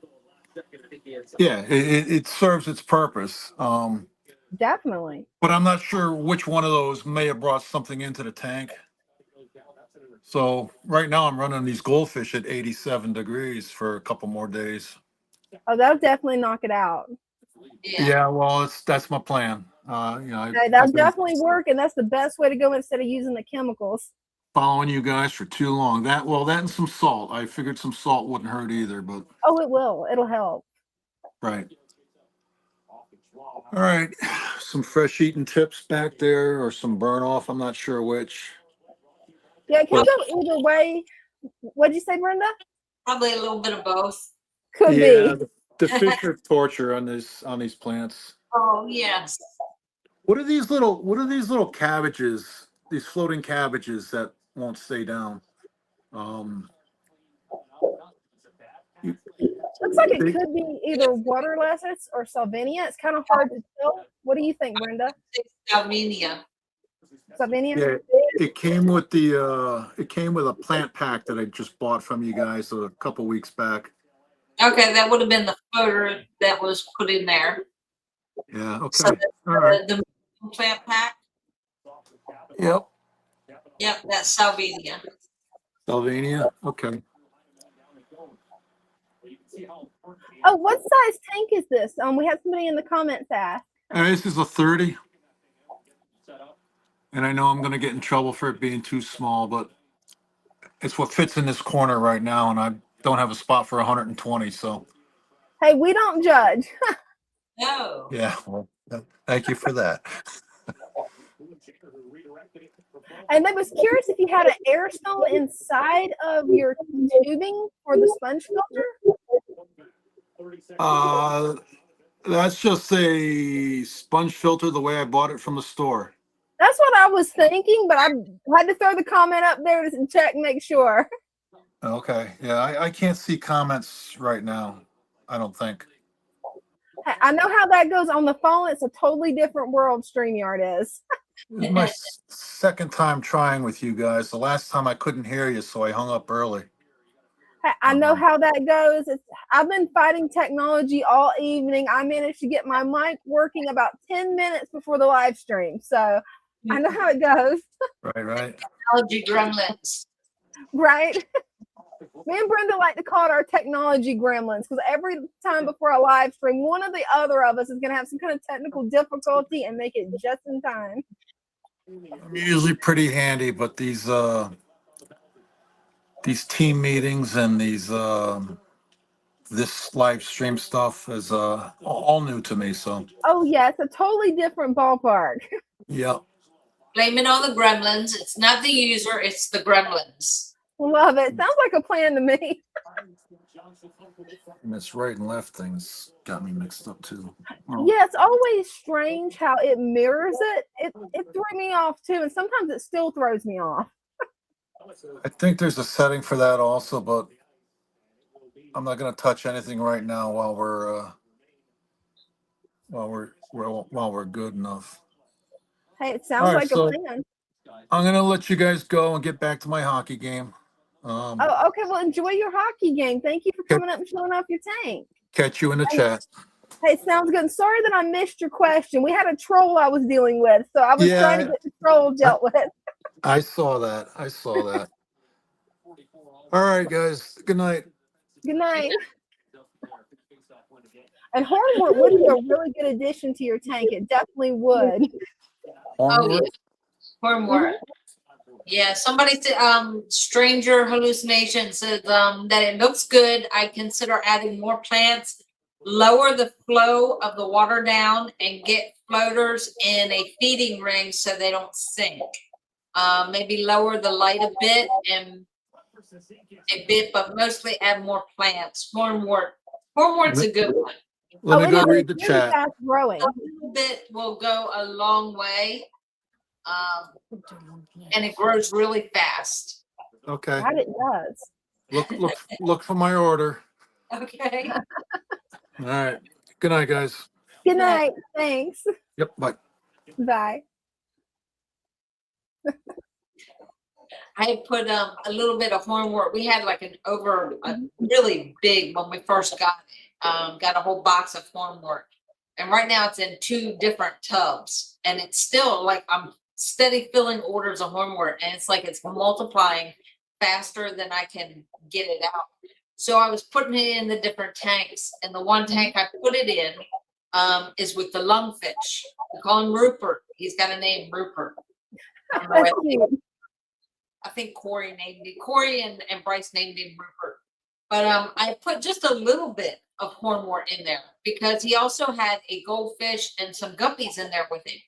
yeah, it serves its purpose. Definitely. But I'm not sure which one of those may have brought something into the tank. So right now I'm running these goldfish at 87 degrees for a couple more days. Oh, that'll definitely knock it out. Yeah. Yeah, well, that's my plan. Okay, I've that'll been definitely work, and that's the best way to go instead of using the chemicals. following you guys for too long. That and some salt. I figured some salt wouldn't hurt either, but Oh, it will. It'll help. right. All right. Some fresh eating tips back there or some burn off. I'm not sure which. Yeah, it can But go either way. What'd you say, Brenda? Probably a little bit of both. Could yeah, be. the fish are torture on these plants. Oh, yes. What are these little cabbages, these floating cabbages that won't stay down? Um, you- Looks like it they, could be either water lettuce or salvinia. It's kind of hard to tell. What do you think, Brenda? Salvinia. Slovenia? Yeah, it came with a plant pack that I just bought from you guys a couple weeks back. Okay, that would have been the photo that was put in there. Yeah, So okay. that's All right. the plant pack. Yep. Yep, that's Salvinia. Slovenia. Okay. Oh, what size tank is this? We had somebody in the comments ask. This is a 30. And I know I'm going to get in trouble for it being too small, but it's what fits in this corner right now, and I don't have a spot for 120. So, Hey, we don't judge. No. yeah, well, thank you for that. And I was curious if you had an air stone inside of your tubing for the sponge filter. That's just a sponge filter the way I bought it from the store. That's what I was thinking, but I had to throw the comment up there to check and make sure. Okay. Yeah, I can't see comments right now. I don't think. I know how that goes on the phone. It's a totally different world, StreamYard is. This is my second time trying with you guys. The last time I couldn't hear you, so I hung up early. I know how that goes. I've been fighting technology all evening. I managed to get my mic working about 10 minutes before the live stream. So I know how it goes. Right. Technology gremlins. Right? Me and Brenda like to call it our technology gremlins because every time before a live stream, one or the other of us is going to have some kind of technical difficulty and make it just in time. I'm usually pretty handy, but these team meetings and this live stream stuff is all new to me. So Oh, yeah, it's a totally different ballpark. yeah. Blame it on the gremlins. It's not the user, it's the gremlins. Love it. Sounds like a plan to me. And this right and left thing's got me mixed up too. Oh. Yeah, it's always strange how it mirrors it. It threw me off too, and sometimes it still throws me off. I think there's a setting for that also, but I'm not going to touch anything right now while we're good enough. Hey, it All sounds right, like so a plan. I'm going to let you guys go and get back to my hockey game. Oh, okay. Well, enjoy your hockey game. Thank you for coming up and showing off your tank. Catch you in the chat. Hey, sounds good. Sorry that I missed your question. We had a troll I was dealing with, so I was trying to get the troll dealt with. I saw that. All right, guys. Good night. Good night. And hornwort would be a really good addition to your tank. It definitely would. Oh, yeah. Hornwort. Yeah, somebody said, Stranger Hallucination said that it looks good. I consider adding more plants, lower the flow of the water down, and get floaters in a feeding ring so they don't sink. Maybe lower the light a bit, but mostly add more plants. Hornwort's a good one. Let me go read the really chat. fast growing. A little bit will go a long way. And it grows really fast. Okay. That it does. Look for my order. Okay. All right. Good night, guys. Good night. Thanks. Yep. Bye. Bye. I had put a little bit of hornwort. We had like a really big when we first got it. Got a whole box of hornwort, and right now it's in 2 different tubs, and it's still like I'm steady filling orders of hornwort, and it's like it's multiplying faster than I can get it out. So I was putting it in the different tanks, and the one tank I put it in is with the lungfish. We call him Rupert. He's got a name, Rupert. That's cute. I think Corey and Bryce named him Rupert. But I put just a little bit of hornwort in there because he also had a goldfish and some guppies in there with him.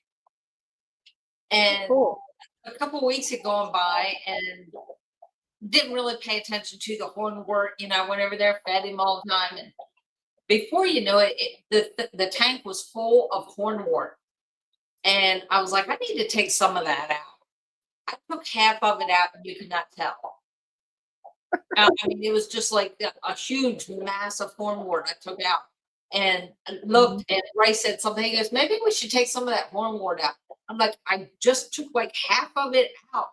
And a couple of weeks had gone by and didn't really pay attention to the hornwort. You know, I went over there, fed him all the time. And before you know it, the tank was full of hornwort. And I was like, I need to take some of that out. I took half of it out and you could not tell. I mean, it was just like a huge mass of hornwort I took out. and looked, and Ray said something. He goes, maybe we should take some of that hornwort out. I'm like, I just took like half of it out.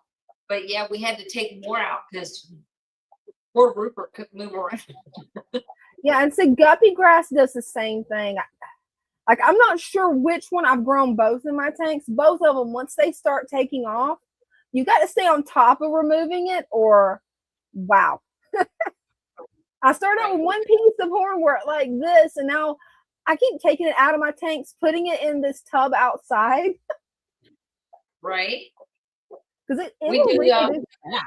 But yeah, we had to take more out because poor Rupert couldn't move around. Yeah, and so guppy grass does the same thing. Like, I'm not sure which one. I've grown both in my tanks. Both of them, once they start taking off, you got to stay on top of removing it, or wow. I started out with one piece of hornwort like this, and now I keep taking it out of my tanks, putting it in this tub outside. Right. Because it We will do, reproduce fast.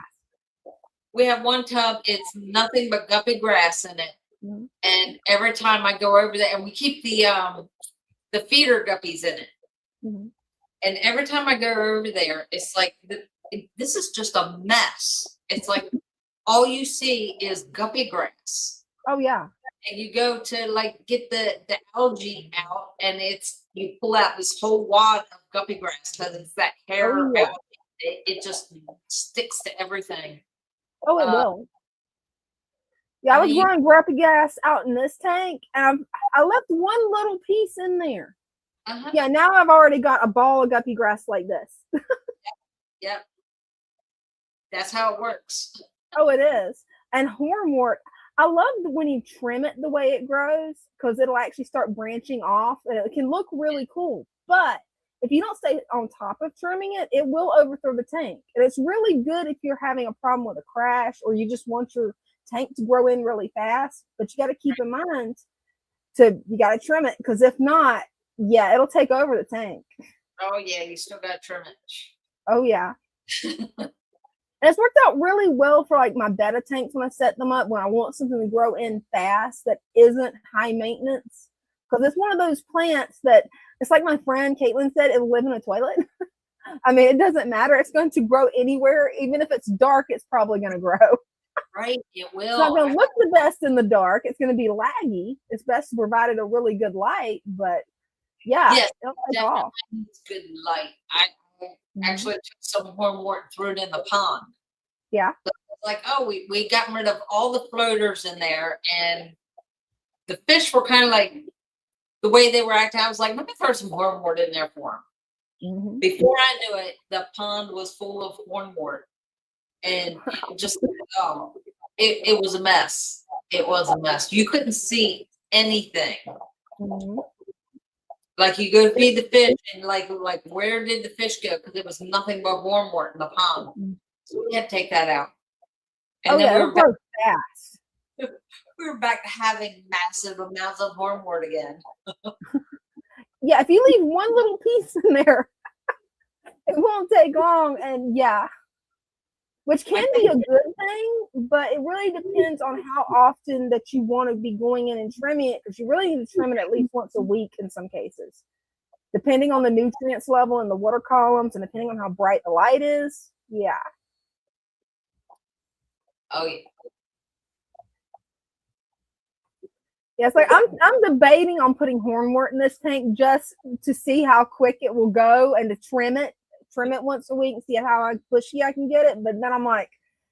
We have one tub, it's nothing but guppy grass in it. Mhm. And every time I go over there, and we keep the feeder guppies in it. Mhm. And every time I go over there, it's like, this is just a mess. It's like all you see is guppy grass. Oh yeah. And you go to like get the algae out, and you pull out this whole wad of guppy grass because it's that hair Oh, yeah. algae. It just sticks to everything. Oh, it will. Yeah, I was growing guppy grass out in this tank, and I left one little piece in there. Yeah, now I've already got a ball of guppy grass like this. Yep. That's how it works. Oh, it is. And hornwort, I love when you trim it the way it grows, because it'll actually start branching off, and it can look really cool. But if you don't stay on top of trimming it, it will overthrow the tank. And it's really good if you're having a problem with a crash, or you just want your tank to grow in really fast. But you got to keep in mind you got to trim it, because if not, yeah, it'll take over the tank. Oh yeah, you still got to trim it. Oh yeah. And it's worked out really well for like my betta tanks when I set them up, when I want something to grow in fast that isn't high maintenance. Because it's one of those plants that, it's like my friend Caitlin said, it'll live in a toilet. I mean, it doesn't matter. It's going to grow anywhere. Even if it's dark, it's probably going to grow. Right, it will. It's not going to look the best in the dark. It's going to be laggy. It's best to provide it a really good light, but yeah, yes, it'll take off. It's good light. I actually took some hornwort and threw it in the pond. Yeah. So like, oh, we got rid of all the floaters in there, and the fish were kind of like, the way they were acting, I was like, let me throw some hornwort in there for them. Before I knew it, the pond was full of hornwort, and it just, it was a mess. It was a mess. You couldn't see anything. Like, you go feed the fish, and like where did the fish go? Because it was nothing but hornwort in the pond. So we had to take that out. And then we were back, fast. we were back to having massive amounts of hornwort again. Yeah, if you leave one little piece in there, it won't take long. And yeah, which can be a good thing, but it really depends on how often that you want to be going in and trimming it, because you really need to trim it at least once a week in some cases, depending on the nutrients level in the water columns and depending on how bright the light is. Yeah. Oh yeah. Yeah, it's like I'm debating on putting hornwort in this tank just to see how quick it will go, and to trim it once a week and see how bushy I can get it. But then I'm like,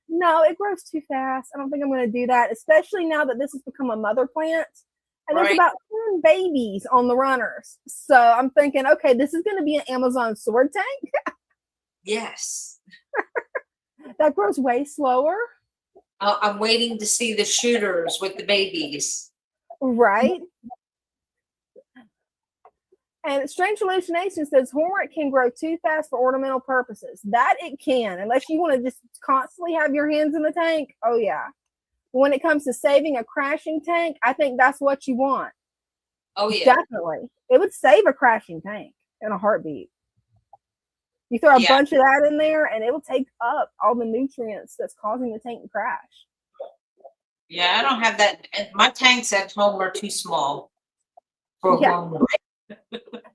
no, it grows too fast. I don't think I'm going to do that, especially now that this has become a mother plant. And there's about 10 babies on the runners. So I'm thinking, okay, this is going to be an Amazon sword tank. Yes. That grows way slower. I'm waiting to see the shooters with the babies. Right. And Strange Hallucination says hornwort can grow too fast for ornamental purposes. That it can, unless you want to just constantly have your hands in the tank. Oh yeah. But when it comes to saving a crashing tank, I think that's what you want. Oh yeah. Definitely. It would save a crashing tank in a heartbeat. You throw a bunch of that in there, and it will take up all the nutrients that's causing the tank to crash. Yeah, I don't have that. My tanks at home are too small for hornwort.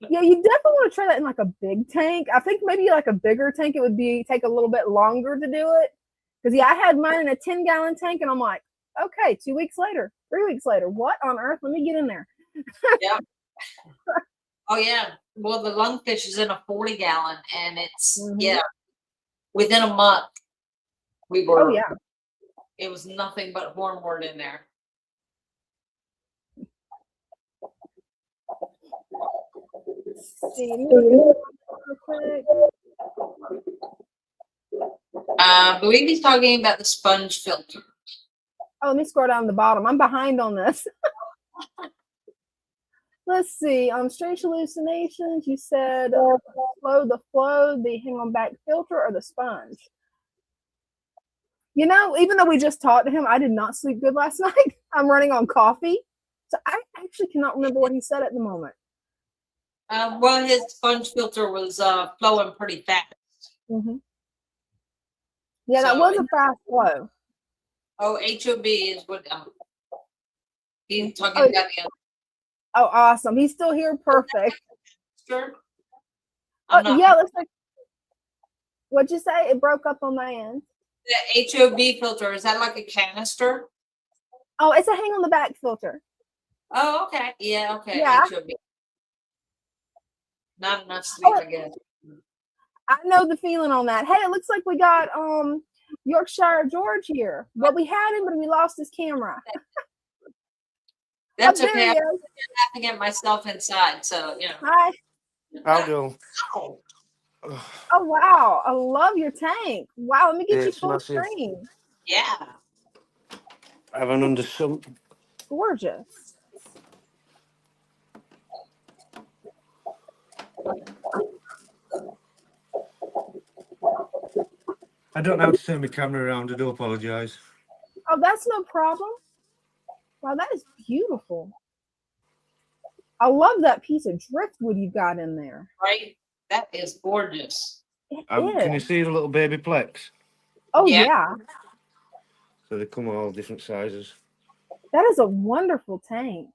Yeah, you definitely want to try that in like a big tank. I think maybe like a bigger tank, it would take a little bit longer to do it. Because I had mine in a 10-gallon tank, and I'm like, okay, 2 weeks later, 3 weeks later, what on earth? Let me get in there. Yeah. Oh yeah. Well, the lungfish is in a 40-gallon, and it's within a month we were. Oh yeah. It was nothing but hornwort in there. Let's see. Let me look at this real quick. I believe he's talking about the sponge filter. Oh, let me scroll down to the bottom. I'm behind on this. Let's see. Strange hallucinations. You said the flow, the hang on back filter, or the sponge. You know, even though we just talked to him, I did not sleep good last night. I'm running on coffee, so I actually cannot remember what he said at the moment. Well, his sponge filter was flowing pretty fast. Mm-hmm. Yeah, that So was a fast flow. Oh, HOB is what he's talking Oh. about the other. Oh, awesome. He's still here. Perfect. Sure. Oh, yeah, looks like. What'd you say? It broke up on my end. The HOB filter, is that like a canister? Oh, it's a hang on the back filter. Oh, okay. Yeah, okay. Yeah. HOB. Not enough sleep, I guess. I know the feeling on that. Hey, it looks like we got Yorkshire George here. Well, we had him, but we lost his camera. That's there okay. he I'm is. laughing at myself inside, so you know. Hi. How do? Oh wow, I love your tank. Wow, let me get you It's full massive. screen. Yeah. I have an under sump. Gorgeous. I don't know how to turn my camera around. I do apologise. Oh, that's no problem. Wow, that is beautiful. I love that piece of driftwood you got in there. Right? That is gorgeous. It Can you is. see the little baby plex? Oh Yeah. yeah. So they come all different sizes. That is a wonderful tank.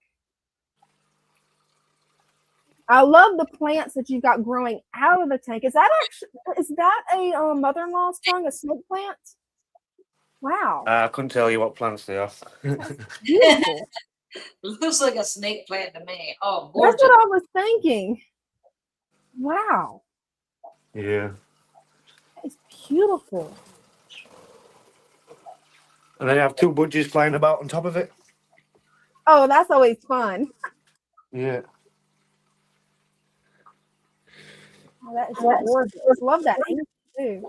I love the plants that you've got growing out of the tank. Is that a mother-in-law's tongue, a snake plant? Wow. I couldn't tell you what plants they are. Beautiful. Looks like a snake plant to me. Oh, That's gorgeous. what I was thinking. Wow. Yeah. It's beautiful. And then I have two budgies flying about on top of it. Oh, that's always fun. Yeah. Oh, that is gorgeous. Love that ink too.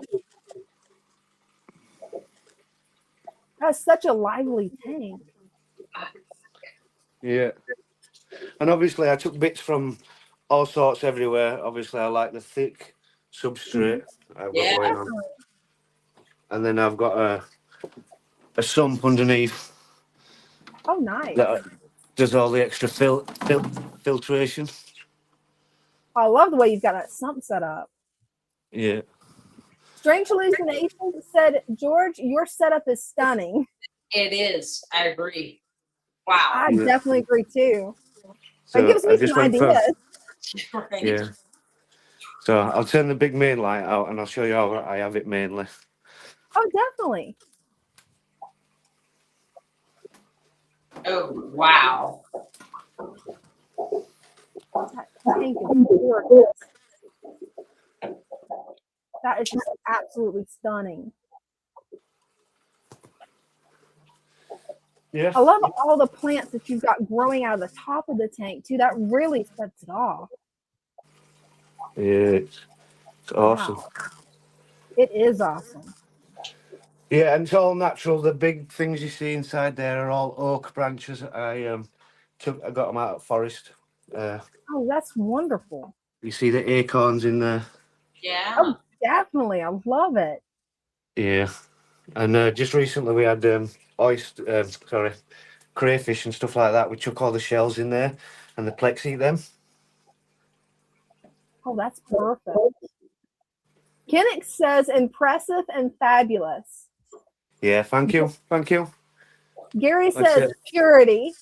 That's such a lively tank. Yeah. And obviously I took bits from all sorts everywhere. Obviously I like the thick substrate I've got Yeah. going on. And then I've got a sump underneath Oh, nice. that does all the extra filtration. I love the way you've got that sump set up. Yeah. Strange Hallucinations said, George, your setup is stunning. It is. I agree. Wow. I Yeah. definitely agree too. So It gives I me just some went for- ideas. Right. Yeah. So I'll turn the big main light out and I'll show you how I have it mainly. Oh, definitely. Oh, wow. That tank is gorgeous. That is just absolutely stunning. Yeah. I love all the plants that you've got growing out of the top of the tank too. That really sets it off. Yeah, it's awesome. Wow. It is awesome. Yeah, and it's all natural. The big things you see inside there are all oak branches. I got them out of forest. Oh, that's wonderful. You see the acorns in there. Yeah. Oh, definitely. I love it. Yeah, and just recently we had crayfish and stuff like that. We chuck all the shells in there, and the plex eat them. Oh, that's perfect. Kinnick says impressive and fabulous. Yeah, thank you. Gary That's says it. purity.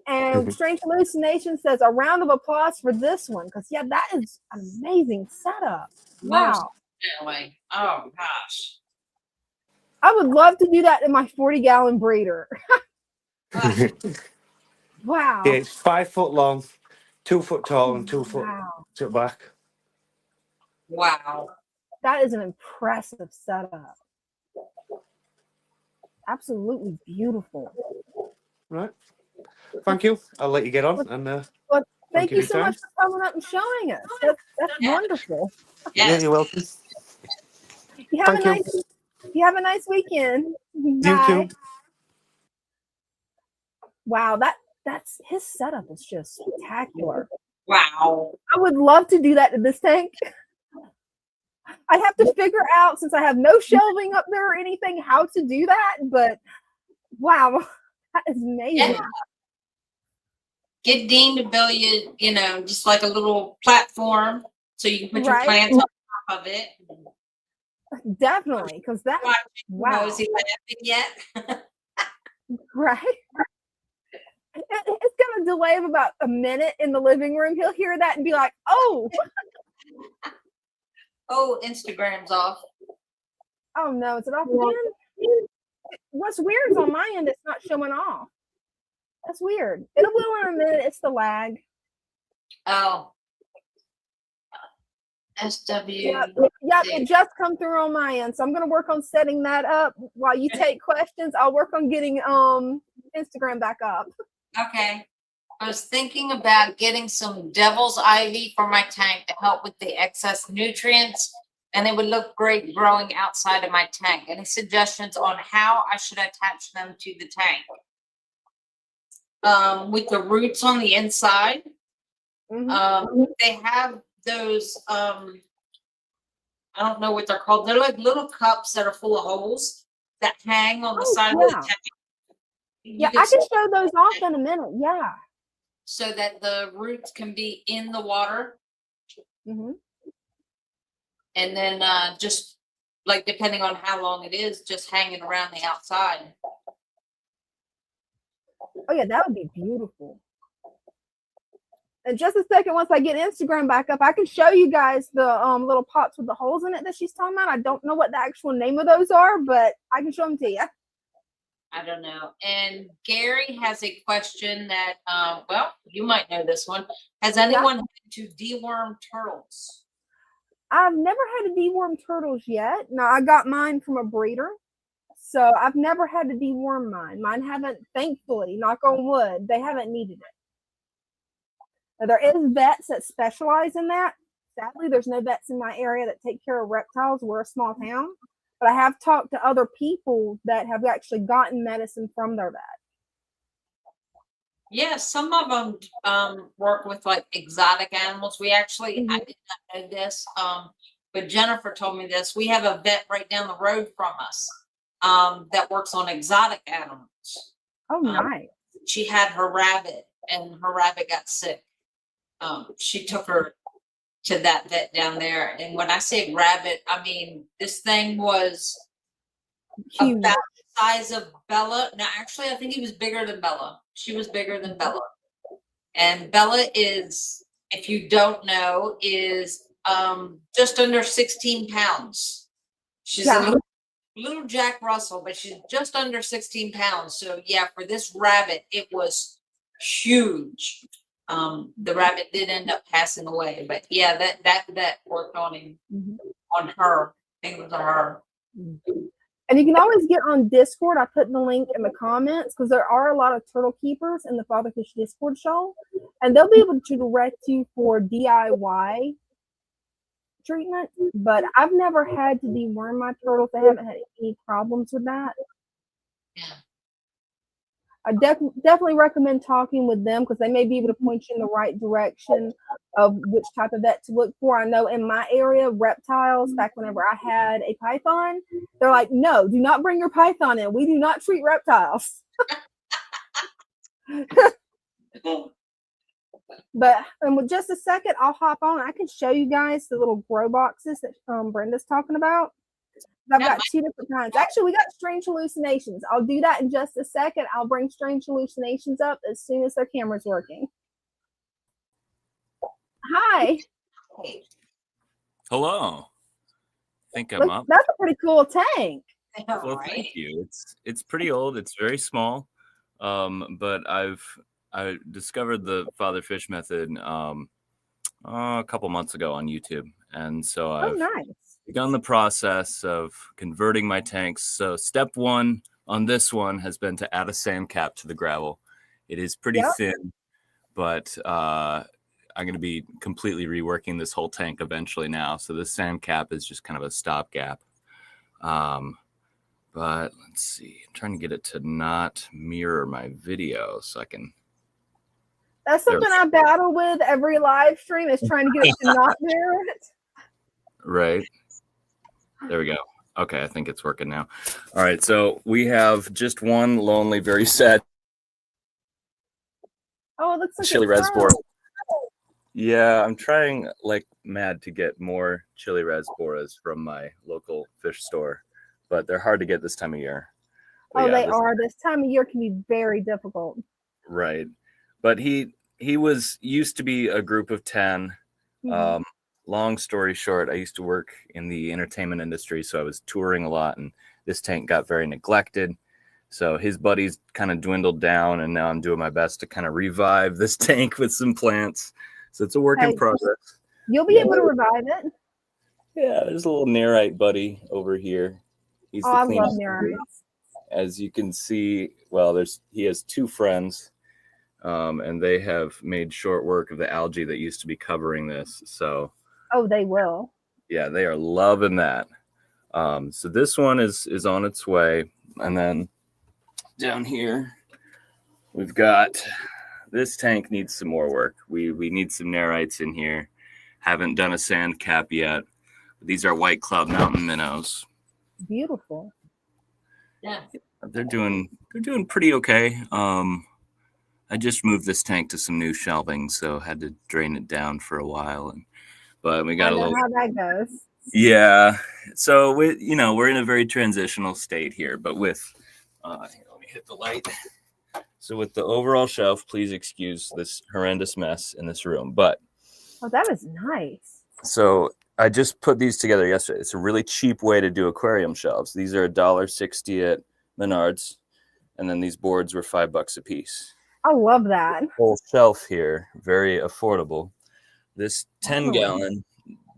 And Strange Hallucination says a round of applause for this one. Because, yeah, that is an amazing setup. Wow. Definitely. Oh, gosh. I would love to do that in my 40-gallon breeder. Wow. Yeah, it's 5 foot long, 2 foot tall, and 2 foot Wow. to back. Wow. That is an impressive setup. Absolutely beautiful. Right. Thank you. I'll let you get on. And Well, Thank you so anytime. much for coming up and showing us. That's Yeah. wonderful. Yeah, Yes. you're welcome. You have Thank a you. nice you have a nice weekend. You Bye. too. Wow, that's his setup is just spectacular. Wow. I would love to do that to this tank. I'd have to figure out, since I have no shelving up there or anything, how to do that. But wow, that is amazing. Yeah. Get Dean to build you, just like a little platform so you can put your Right. plants on top of it. Definitely, because that wow, Is he laughing yet? right. It's gonna delay of about a minute in the living room. He'll hear that and be like, "Oh, Oh, Instagram's off. oh no, is it off again?" What's weird is on my end, it's not showing off. That's weird. It'll will in a minute. It's the lag. Oh. SW. Yep, it just come through on my end. So I'm gonna work on setting that up while you take questions. I'll work on getting Instagram back up. Okay. I was thinking about getting some devil's ivy for my tank to help with the excess nutrients, and it would look great growing outside of my tank. Any suggestions on how I should attach them to the tank? With the roots on the inside, they have those, I don't know what they're called. They're like little cups that are full of holes that hang on the side of the tank. Yeah, I can show those off in a minute. Yeah. So that the roots can be in the water. And then just like, depending on how long it is, just hanging around the outside. Oh yeah, that would be beautiful. In just a second, once I get Instagram back up, I can show you guys the little pots with the holes in it that she's talking about. I don't know what the actual name of those are, but I can show them to you. I don't know. And Gary has a question that, well, you might know this one. Has anyone had to deworm turtles? I've never had to deworm turtles yet. No, I got mine from a breeder. So I've never had to deworm mine. Mine haven't, thankfully, knock on wood, they haven't needed it. Now, there is vets that specialize in that. Sadly, there's no vets in my area that take care of reptiles. We're a small town. But I have talked to other people that have actually gotten medicine from their vet. Yeah, some of them work with like exotic animals. We actually, I did not know this, but Jennifer told me this. We have a vet right down the road from us that works on exotic animals. Oh, nice. She had her rabbit, and her rabbit got sick. She took her to that vet down there, and when I say rabbit, I mean this thing was huge. About the size of Bella. No, actually, I think he was bigger than Bella. She was bigger than Bella. And Bella is, if you don't know, is just under 16 pounds. She's a little Jack Russell, but she's just under 16 pounds. So yeah, for this rabbit, it was huge. The rabbit did end up passing away, but yeah, that worked on him, on her. I think it was on her. And you can always get on Discord. I put the link in the comments because there are a lot of turtle keepers in the Fatherfish Discord show, and they'll be able to direct you for DIY treatment. But I've never had to deworm my turtles. I haven't had any problems with that. Yeah. I definitely recommend talking with them because they may be able to point you in the right direction of which type of vet to look for. I know in my area, reptiles, back whenever I had a python, they're like, no, do not bring your python in. We do not treat reptiles. But with just a second, I'll hop on. I can show you guys the little grow boxes that Brenda's talking about. I've got two different kinds. Actually, we got Strange Hallucinations. I'll do that in just a second. I'll bring Strange Hallucinations up as soon as their camera's working. Hi. Hello. I think I'm up. That's a pretty cool tank. Well, thank you. It's pretty old. It's very small. But I discovered the Father Fish method a couple months ago on YouTube. And so I've begun the process of converting my tanks. So step one on this one has been to add a sand cap to the gravel. It is pretty thin, but I'm going to be completely reworking this whole tank eventually now. So this sand cap is just kind of a stopgap. But let's see. I'm trying to get it to not mirror my video so I can. That's something I battle with every live stream, is trying to get it to not mirror it. Right. There we go. Okay, I think it's working now. All right, so we have just one lonely, very sad Oh, it looks like chili it's reservoir. brown. Yeah, I'm trying like mad to get more chili reservoirs from my local fish store, but they're hard to get this time of year. But Oh, yeah, they are. This time of year can be very difficult. right. But he was used to be a group of 10. Mhm. Long story short, I used to work in the entertainment industry, so I was touring a lot, and this tank got very neglected. So his buddies kind of dwindled down, and now I'm doing my best to kind of revive this tank with some plants. So it's a work in Hey, progress. You'll be able to revive it. Yeah, there's a little Nerite buddy over here. He's Oh, the I love cleanup Nerites. dude. As you can see, well, he has 2 friends. And they have made short work of the algae that used to be covering this. So, Oh, they will. yeah, they are loving that. So this one is on its way. And then down here, we've got this tank needs some more work. We need some Nerites in here. Haven't done a sand cap yet. These are White Cloud Mountain minnows. Beautiful. Yeah. They're doing pretty okay. I just moved this tank to some new shelving, so had to drain it down for a while. But we got I a know little. how that goes. Yeah. So we're in a very transitional state here, but with let me hit the light. So with the overall shelf, please excuse this horrendous mess in this room. But Oh, that is nice. so I just put these together yesterday. It's a really cheap way to do aquarium shelves. These are $1.60 at Menards, and then these boards were $5 a piece. I love that. Whole shelf here, very affordable. This 10-gallon,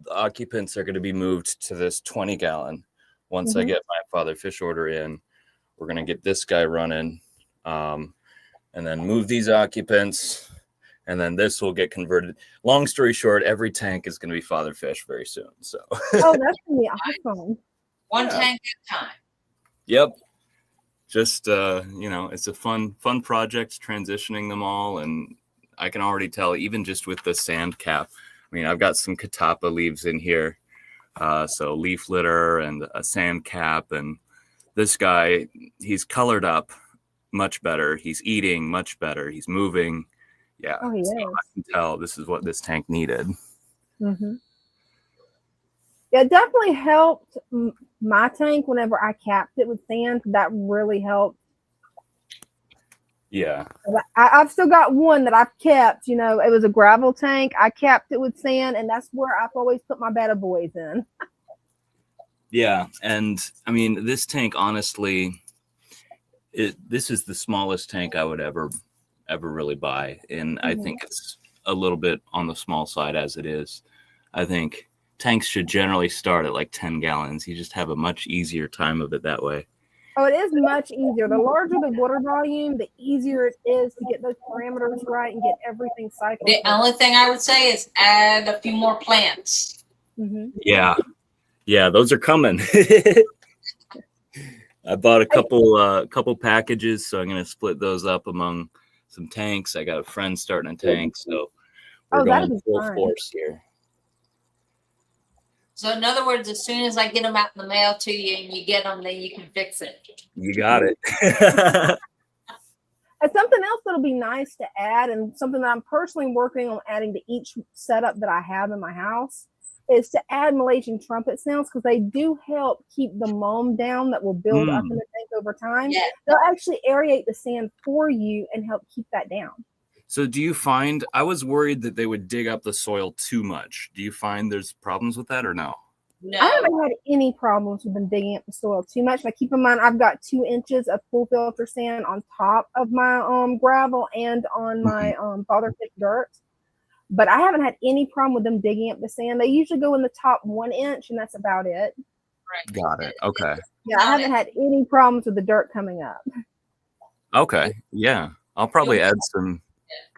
the occupants are going to be moved to this 20-gallon. Once I get my father fish order in, we're going to get this guy running, and then move these occupants, and then this will get converted. Long story short, every tank is going to be father fish very soon. So. Oh, that's gonna be awesome. One tank at a time. Yep. Just it's a fun project, transitioning them all, and I can already tell, even just with the sand cap. I mean, I've got some catappa leaves in here, so leaf litter and a sand cap, and this guy, he's colored up much better. He's eating much better. He's moving. Yeah, Oh, he so is. I can tell this is what this tank needed. Mm-hmm. Yeah, it definitely helped my tank whenever I capped it with sand. That really helped. Yeah. I've still got one that I've kept. You know, it was a gravel tank. I capped it with sand, and that's where I've always put my betta boys in. Yeah, and I mean, this tank, honestly, this is the smallest tank I would ever really buy, and I think it's a little bit on the small side as it is. I think tanks should generally start at like 10 gallons. You just have a much easier time of it that way. Oh, it is much easier. The larger the water volume, the easier it is to get those parameters right and get everything cycled. The only thing I would say is add a few more plants. Yeah, those are coming. I bought a couple packages, so I'm going to split those up among some tanks. I got a friend starting a tank, so we're going full force here. So in other words, as soon as I get them out in the mail to you and you get them, then you can fix it. You got it. And something else that'll be nice to add, and something that I'm personally working on adding to each setup that I have in my house, is to add Malaysian trumpet snails, because they do help keep the moam down that will build up in the tank over time. Yeah. They'll actually aerate the sand for you and help keep that down. So do you find, I was worried that they would dig up the soil too much. Do you find there's problems with that or no? No. I haven't had any problems with them digging up the soil too much. Now keep in mind, I've got 2 inches of pool filter sand on top of my gravel and on my father fish dirt. But I haven't had any problem with them digging up the sand. They usually go in the top 1 inch, and that's about it. Right. Got it. Okay. Yeah, I haven't had any problems with the dirt coming up. Okay. Yeah. I'll probably add some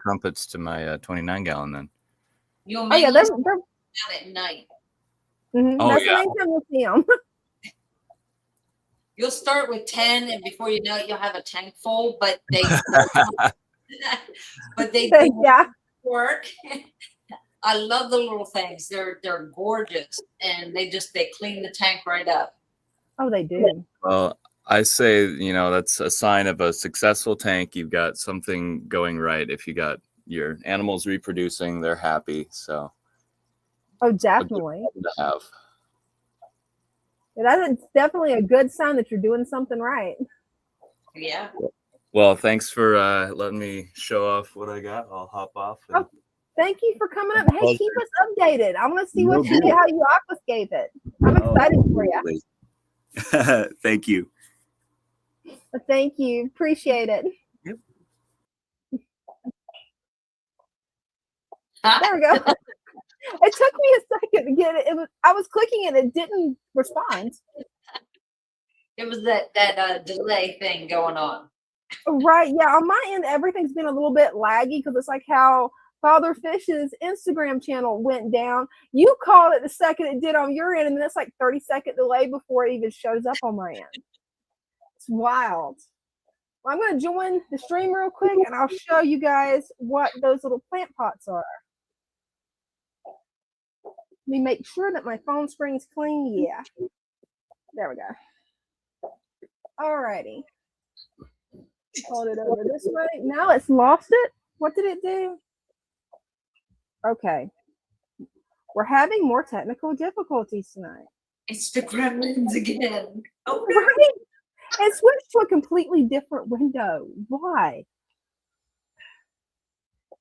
trumpets to my 29 gallon then. You'll Oh yeah, mainly they're down at night. Oh, that's the yeah. main time you'll see them. You'll start with 10, and before you know it, you'll have a tank full. But they, but they do Yeah. work. I love the little things. They're gorgeous, and they clean the tank right up. Oh, they do. Well, I say, that's a sign of a successful tank. You've got something going right. If you got your animals reproducing, they're happy. So Oh, a good definitely. problem to have. That's definitely a good sign that you're doing something right. Yeah. Well, thanks for letting me show off what I got. I'll hop off. Oh, thank you for coming up. Hey, keep us updated. I want to see No what you deal. how you aquascape it. I'm excited for you. Thank you. Thank you. Appreciate it. Yep. There we go. It took me a second to get it. I was clicking and it didn't respond. It was that delay thing going on. Right. Yeah. On my end, everything's been a little bit laggy because it's like how Father Fish's Instagram channel went down. You called it the second it did on your end, and then it's like 30-second delay before it even shows up on my end. It's wild. Well, I'm going to join the stream real quick, and I'll show you guys what those little plant pots are. Let me make sure that my phone screen's clean. Yeah. There we go. Alrighty. Hold it over this way. Now it's lost it. What did it do? Okay. We're having more technical difficulties tonight. It's the gremlins again. Oh, Right? It switched to a completely different window. Why?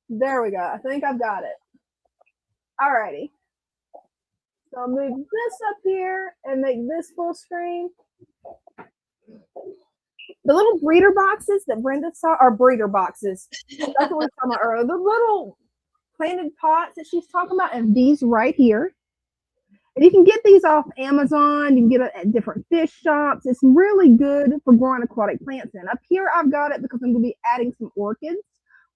There we go. I think I've got it. Alrighty. So I'll move this up here and make this full screen. The little breeder boxes that Brenda saw are breeder boxes. That's what we were talking about earlier. The little planted pots that she's talking about, and these right here. And you can get these off Amazon. You can get it at different fish shops. It's really good for growing aquatic plants in. Up here, I've got it because I'm going to be adding some orchids.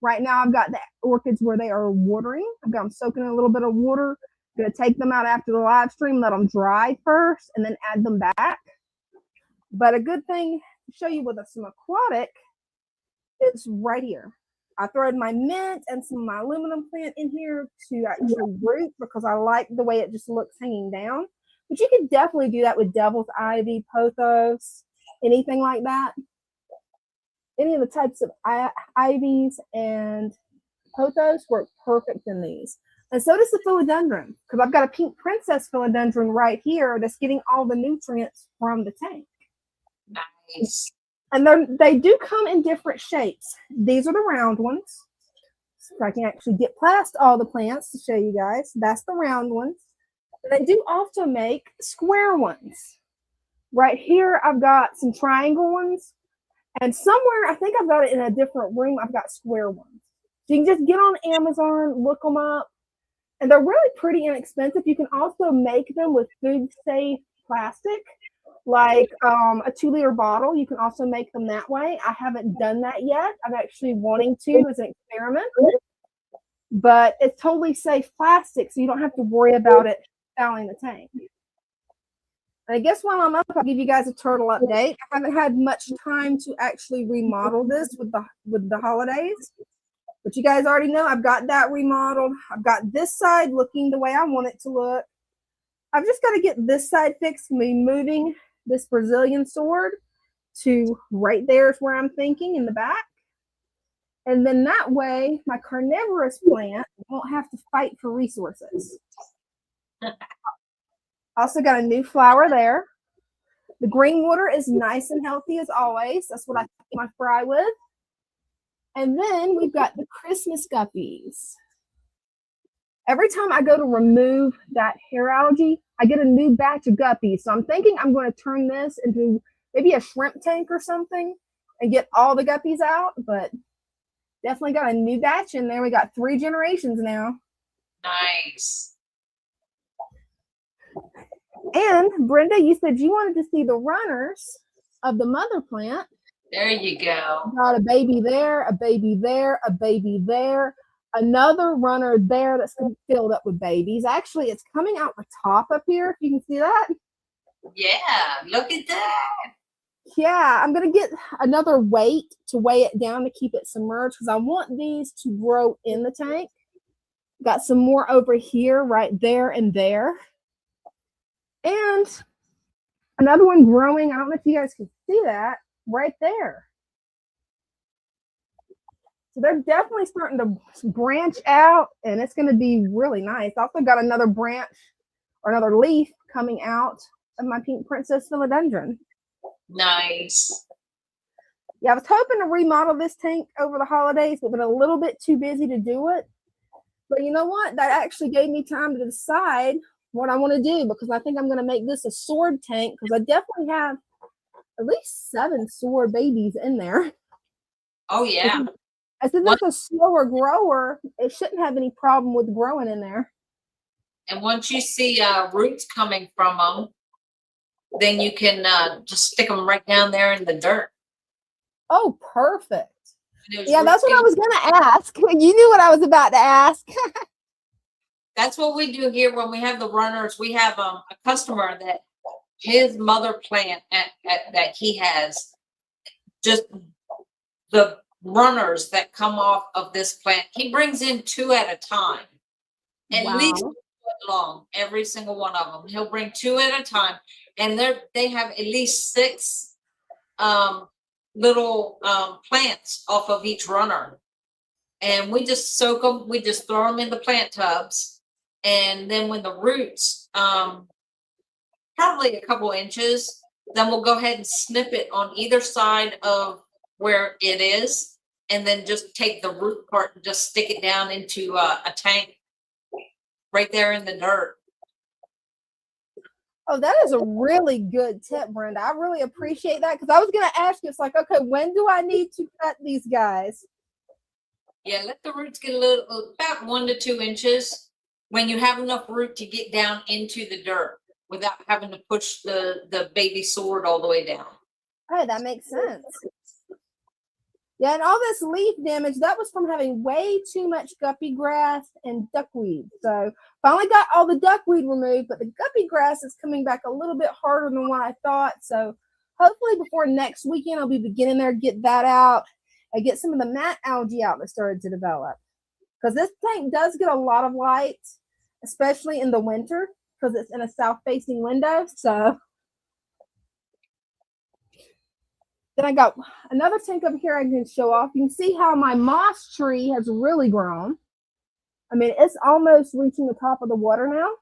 Right now, I've got the orchids where they are watering. I've got them soaking in a little bit of water. I'm going to take them out after the live stream, let them dry first, and then add them back. But a good thing to show you with some aquatic is right here. I throw in my mint and some of my aluminum plant in here to actually root because I like the way it just looks hanging down. But you can definitely do that with devil's ivy, pothos, anything like that. Any of the types of ivies and pothos work perfect in these. And so does the philodendron, because I've got a pink princess philodendron right here that's getting all the nutrients from the tank. nice. And they do come in different shapes. These are the round ones. So I can actually get past all the plants to show you guys. That's the round ones. And they do also make square ones. Right here, I've got some triangle ones. And somewhere, I think I've got it in a different room, I've got square ones. So you can just get on Amazon, look them up. And they're really pretty inexpensive. You can also make them with food-safe plastic. Like a 2-liter bottle, you can also make them that way. I haven't done that yet. I'm actually wanting to as an experiment, but it's totally safe plastic, so you don't have to worry about it fouling the tank. And I guess while I'm up, I'll give you guys a turtle update. I haven't had much time to actually remodel this with the holidays, but you guys already know I've got that remodeled. I've got this side looking the way I want it to look. I've just got to get this side fixed. I'm moving this Brazilian sword to right there is where I'm thinking in the back. And then that way, my carnivorous plant won't have to fight for resources. Also got a new flower there. The green water is nice and healthy as always. That's what I keep my fry with. And then we've got the Christmas guppies. Every time I go to remove that hair algae, I get a new batch of guppies. So I'm thinking I'm going to turn this into maybe a shrimp tank or something and get all the guppies out. But definitely got a new batch in there. We got 3 generations now. Nice. And Brenda, you said you wanted to see the runners of the mother plant. There you go. Got a baby there, a baby there, a baby there. another runner there that's going to be filled up with babies. Actually, it's coming out the top up here, if you can see that. Yeah, look at that. Yeah, I'm going to get another weight to weigh it down to keep it submerged because I want these to grow in the tank. Got some more over here, right there and there. And another one growing. I don't know if you guys can see that right there. So they're definitely starting to branch out, and it's going to be really nice. I also got another branch or another leaf coming out of my pink princess philodendron. Nice. Yeah, I was hoping to remodel this tank over the holidays, but been a little bit too busy to do it. But you know what? That actually gave me time to decide what I want to do, because I think I'm going to make this a sword tank, because I definitely have at least 7 sword babies in there. Oh, yeah. I said it's a slower grower. It shouldn't have any problem with growing in there. And once you see roots coming from them, then you can just stick them right down there in the dirt. Oh, perfect. Yeah, Roots that's what I was going to ask. You knew what I was about to ask. That's what we do here when we have the runners. We have a customer that his mother plant that he has, just the runners that come off of this plant, he brings in 2 at a time, at least a foot long, every single one of them. He'll bring 2 at a time, and they have at least 6 little plants off of each runner, and we just soak them. We just throw them in the plant tubs, and then when the roots probably a couple inches, then we'll go ahead and snip it on either side of where it is, and then just take the root part and just stick it down into a tank right there in the dirt. Oh, that is a really good tip, Brenda. I really appreciate that, because I was going to ask you, it's like, okay, when do I need to cut these guys? Yeah, let the roots get a little, about 1 to 2 inches, when you have enough root to get down into the dirt without having to push the baby sword all the way down. Hey, that makes sense. Yeah, and all this leaf damage, that was from having way too much guppy grass and duckweed. So finally got all the duckweed removed, but the guppy grass is coming back a little bit harder than what I thought. So hopefully before next weekend, I'll be beginning there, get that out, and get some of the mat algae out that started to develop. Because this tank does get a lot of light, especially in the winter, because it's in a south-facing window. So then I got another tank up here I can show off. You can see how my moss tree has really grown. I mean, it's almost reaching the top of the water now.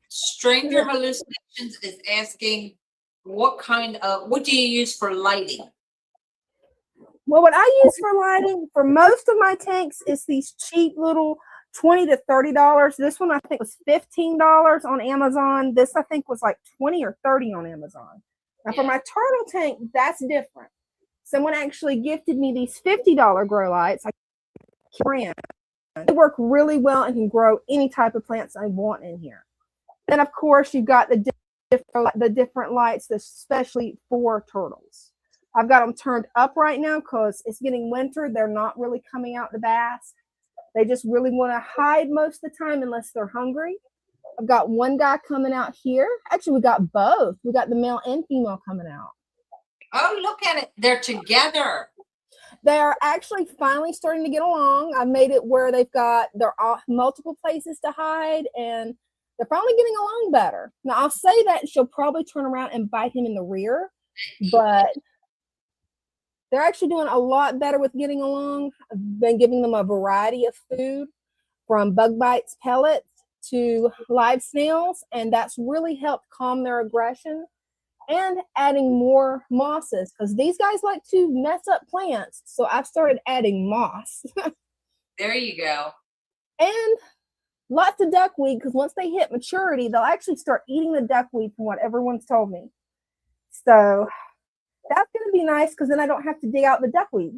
Stranger Hallucinations is asking, what do you use for lighting? Well, what I use for lighting for most of my tanks is these cheap little $20 to $30. This one I think was $15 on Amazon. This I think was like 20 or 30 on Amazon. Now for my turtle tank, that's different. Someone actually gifted me these $50 grow lights. They work really well and can grow any type of plants I want in here. Then of course you've got the different lights, especially for turtles. I've got them turned up right now because it's getting winter. They're not really coming out to bask. They just really want to hide most of the time unless they're hungry. I've got one guy coming out here. Actually, we got both. We got the male and female coming out. Oh, look at it. They're together. They are actually finally starting to get along. I made it where they're all multiple places to hide, and they're finally getting along better. Now, I'll say that she'll probably turn around and bite him in the rear, but they're actually doing a lot better with getting along. I've been giving them a variety of food, from bug bites, pellets, to live snails, and that's really helped calm their aggression, and adding more mosses, because these guys like to mess up plants. So I've started adding moss. There you go. And lots of duckweed, because once they hit maturity, they'll actually start eating the duckweed, from what everyone's told me. So that's going to be nice, because then I don't have to dig out the duckweed.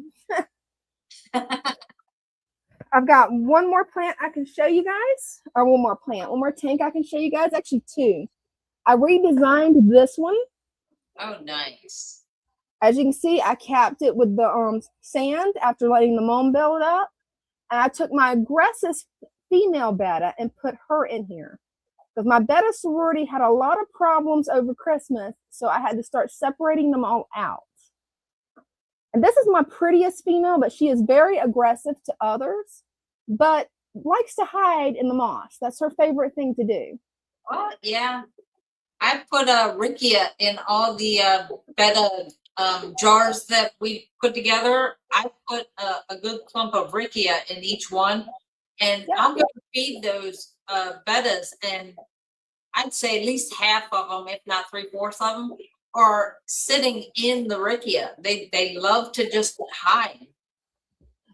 I've got one more plant I can show you guys, or one more tank I can show you guys. Actually, 2. I redesigned this one. Oh, nice. As you can see, I capped it with the sand after letting the mold build up. And I took my aggressive female betta and put her in here. Because my betta sorority had a lot of problems over Christmas, so I had to start separating them all out. And this is my prettiest female, but she is very aggressive to others, but likes to hide in the moss. That's her favorite thing to do. Oh, yeah. I put Rickia in all the betta jars that we put together. I put a good clump of Rickia in each one, and Yeah. I'm going to feed those bettas, and I'd say at least half of them, if not 3/4 of them, are sitting in the Rickia. They love to just hide.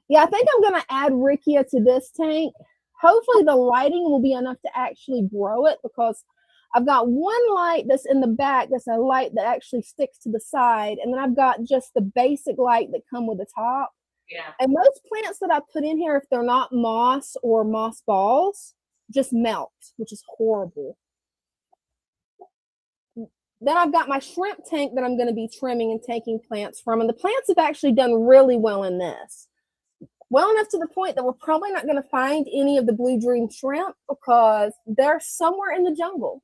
Yeah, I think I'm going to add Rickia to this tank. Hopefully the lighting will be enough to actually grow it, because I've got one light that's in the back that's a light that actually sticks to the side, and then I've got just the basic light that come with the top. Yeah. And most plants that I put in here, if they're not moss or moss balls, just melt, which is horrible. Then I've got my shrimp tank that I'm going to be trimming and taking plants from, and the plants have actually done really well in this. Well enough to the point that we're probably not going to find any of the blue dream shrimp because they're somewhere in the jungle.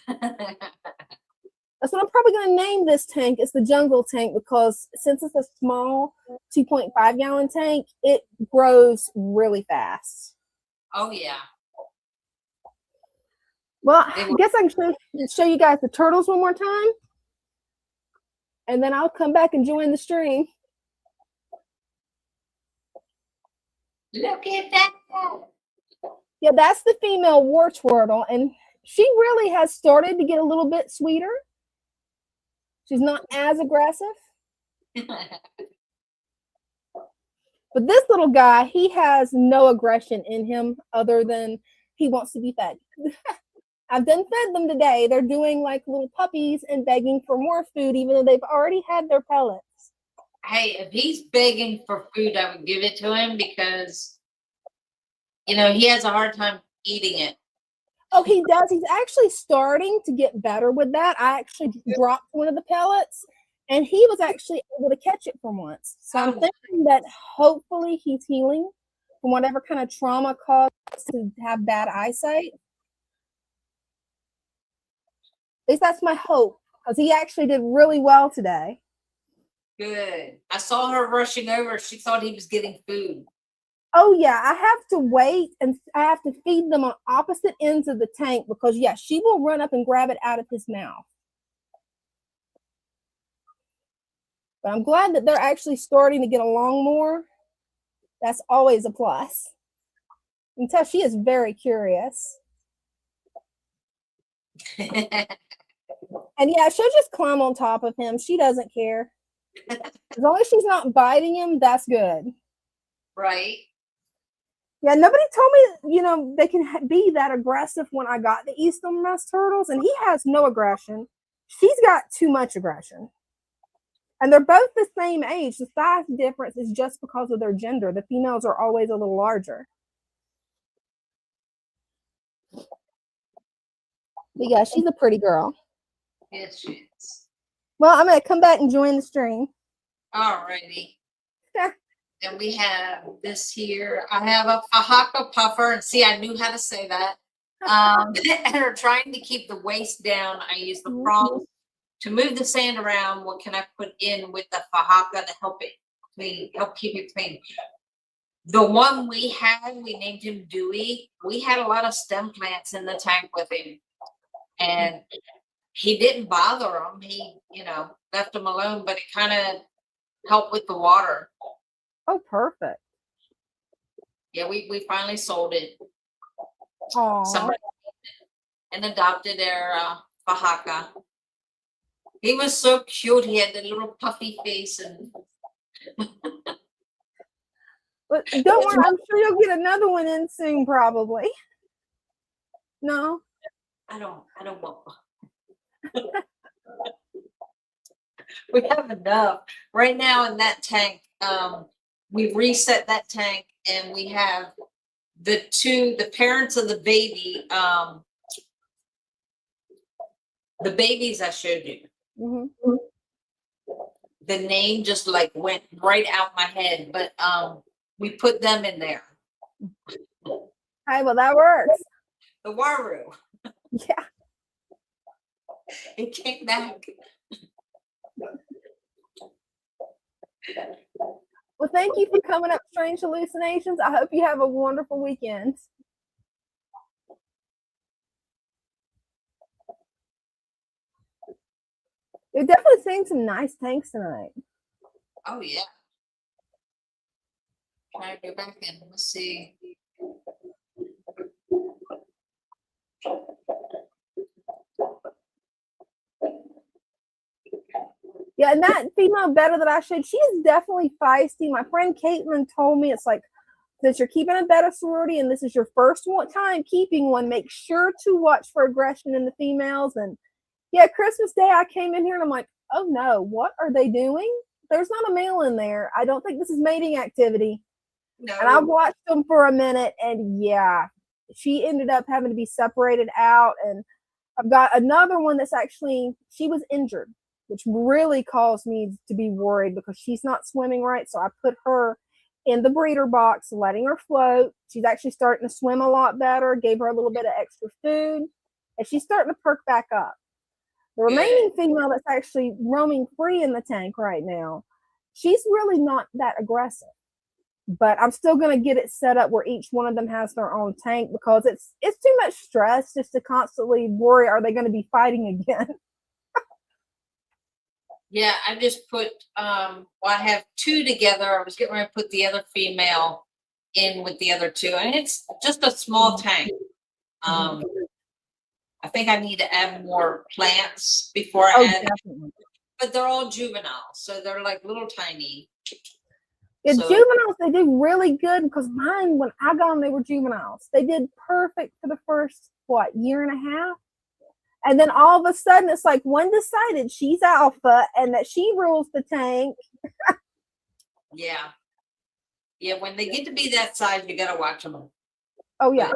That's what I'm probably going to name this tank. It's the jungle tank, because since it's a small 2.5 gallon tank, it grows really fast. Oh, yeah. Well, I guess I can show you guys the turtles one more time, and then I'll come back and join the stream. Look at that. Yeah, that's the female war turtle, and she really has started to get a little bit sweeter. She's not as aggressive. But this little guy, he has no aggression in him other than he wants to be fed. I've done fed them today. They're doing like little puppies and begging for more food, even though they've already had their pellets. Hey, if he's begging for food, I would give it to him, because, you know, he has a hard time eating it. Oh, he does. He's actually starting to get better with that. I actually dropped one of the pellets, and he was actually able to catch it for once. So I'm thinking that hopefully he's healing from whatever kind of trauma caused to have bad eyesight. At least that's my hope, because he actually did really well today. Good. I saw her rushing over. She thought he was getting food. Oh, yeah. I have to wait, and I have to feed them on opposite ends of the tank, because, yeah, she will run up and grab it out of his mouth. But I'm glad that they're actually starting to get along more. That's always a plus. You can tell she is very curious. And yeah, she'll just climb on top of him. She doesn't care. As long as she's not biting him, that's good. Right. Yeah, nobody told me, you know, they can be that aggressive when I got the eastern mouse turtles, and he has no aggression. She's got too much aggression. And they're both the same age. The size difference is just because of their gender. The females are always a little larger. But yeah, she's a pretty girl. Yes, she is. Well, I'm going to come back and join the stream. All righty. And we have this here. I have a Oaxaca puffer, and see, I knew how to say that. And are trying to keep the waist down. I use the prongs to move the sand around. What can I put in with the Oaxaca to help it clean, help keep it clean? The one we had, we named him Dewey. We had a lot of stem plants in the tank with him, and he didn't bother them. He, you know, left them alone, but it kind of helped with the water. Oh, perfect. Yeah, we finally sold it. Aww. Somebody and adopted their Oaxaca. He was so cute. He had the little puffy face, and But don't worry, I'm sure you'll get another one in soon, probably. No? I don't want one. We have enough right now in that tank. We reset that tank, and we have the parents of the baby, the babies I showed you. Mm-hmm. the name just like went right out my head, but we put them in there. Hey, well, that works. The Waru. Yeah. It came back. Well, thank you for coming up, Strange Hallucinations. I hope you have a wonderful weekend. You're definitely seeing some nice tanks tonight. Oh yeah. Try to go back in. Let's see. Yeah, and that female betta that I showed, she is definitely feisty. My friend Caitlin told me it's like, since you're keeping a betta sorority and this is your first time keeping one, make sure to watch for aggression in the females. And yeah, Christmas Day, I came in here and I'm like, oh no, what are they doing? There's not a male in there. I don't think this is mating activity. No. And I watched them for a minute, and yeah, she ended up having to be separated out. And I've got another one that's actually, she was injured, which really caused me to be worried because she's not swimming right. So I put her in the breeder box, letting her float. She's actually starting to swim a lot better, gave her a little bit of extra food, and she's starting to perk back up. The remaining female that's actually roaming free in the tank right now, she's really not that aggressive. But I'm still going to get it set up where each one of them has their own tank because it's too much stress just to constantly worry, are they going to be fighting again? Yeah, I just put, well, I have two together. I was getting ready to put the other female in with the other two, and it's just a small tank. I think I need to add more plants before I add, Definitely. but they're all juvenile, so they're like little tiny. Yeah, So, juveniles, they do really good because mine, when I got them, they were juveniles. They did perfect for the first, year and a half? And then all of a sudden, it's like one decided she's alpha and that she rules the tank. yeah. Yeah, when they get to be that size, you got to watch them. Oh, yeah.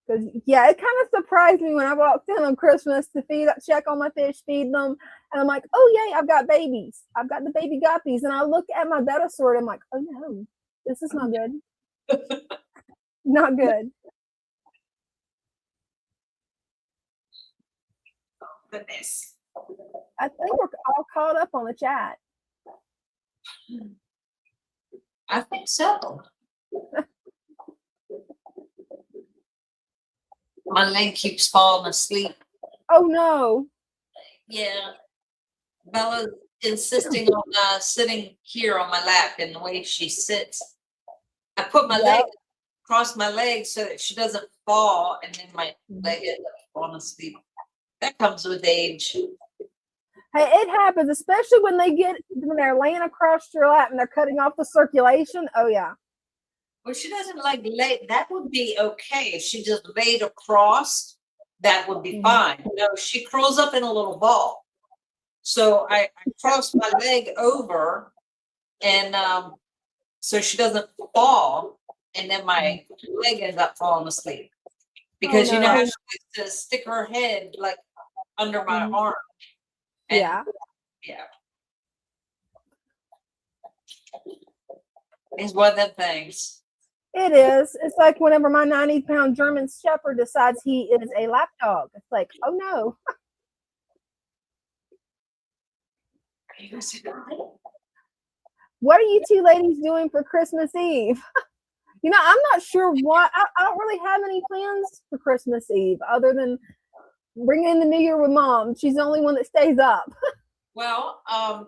Because, yeah, it kind of surprised me when I walked in on Christmas to check on my fish, feed them. And I'm like, oh, yay, I've got babies. I've got the baby guppies. And I look at my betta sword. I'm like, oh, no, this is not good. Not good. Goodness. I think we're all caught up on the chat. I think so. My leg keeps falling asleep. Oh, no. Yeah. Bella's insisting on sitting here on my lap, and the way she sits, I put my leg across my legs so that she doesn't fall, and then my leg ends up falling asleep. That comes with age. Hey, it happens, especially when they're laying across your lap and they're cutting off the circulation. Oh, yeah. Well, she doesn't like lay. That would be okay if she just laid across. That would be fine. No, she curls up in a little ball. So I cross my leg over, and so she doesn't fall, and then my leg ends up falling asleep because you know how she likes to stick her head like under my arm. And, yeah. It's one of them things. It is. It's like whenever my 90-pound German Shepherd decides he is a lap dog. It's like, oh no. What are you two ladies doing for Christmas Eve? You know, I'm not sure what. I don't really have any plans for Christmas Eve other than bringing in the New Year with Mom. She's the only one that stays up. Well,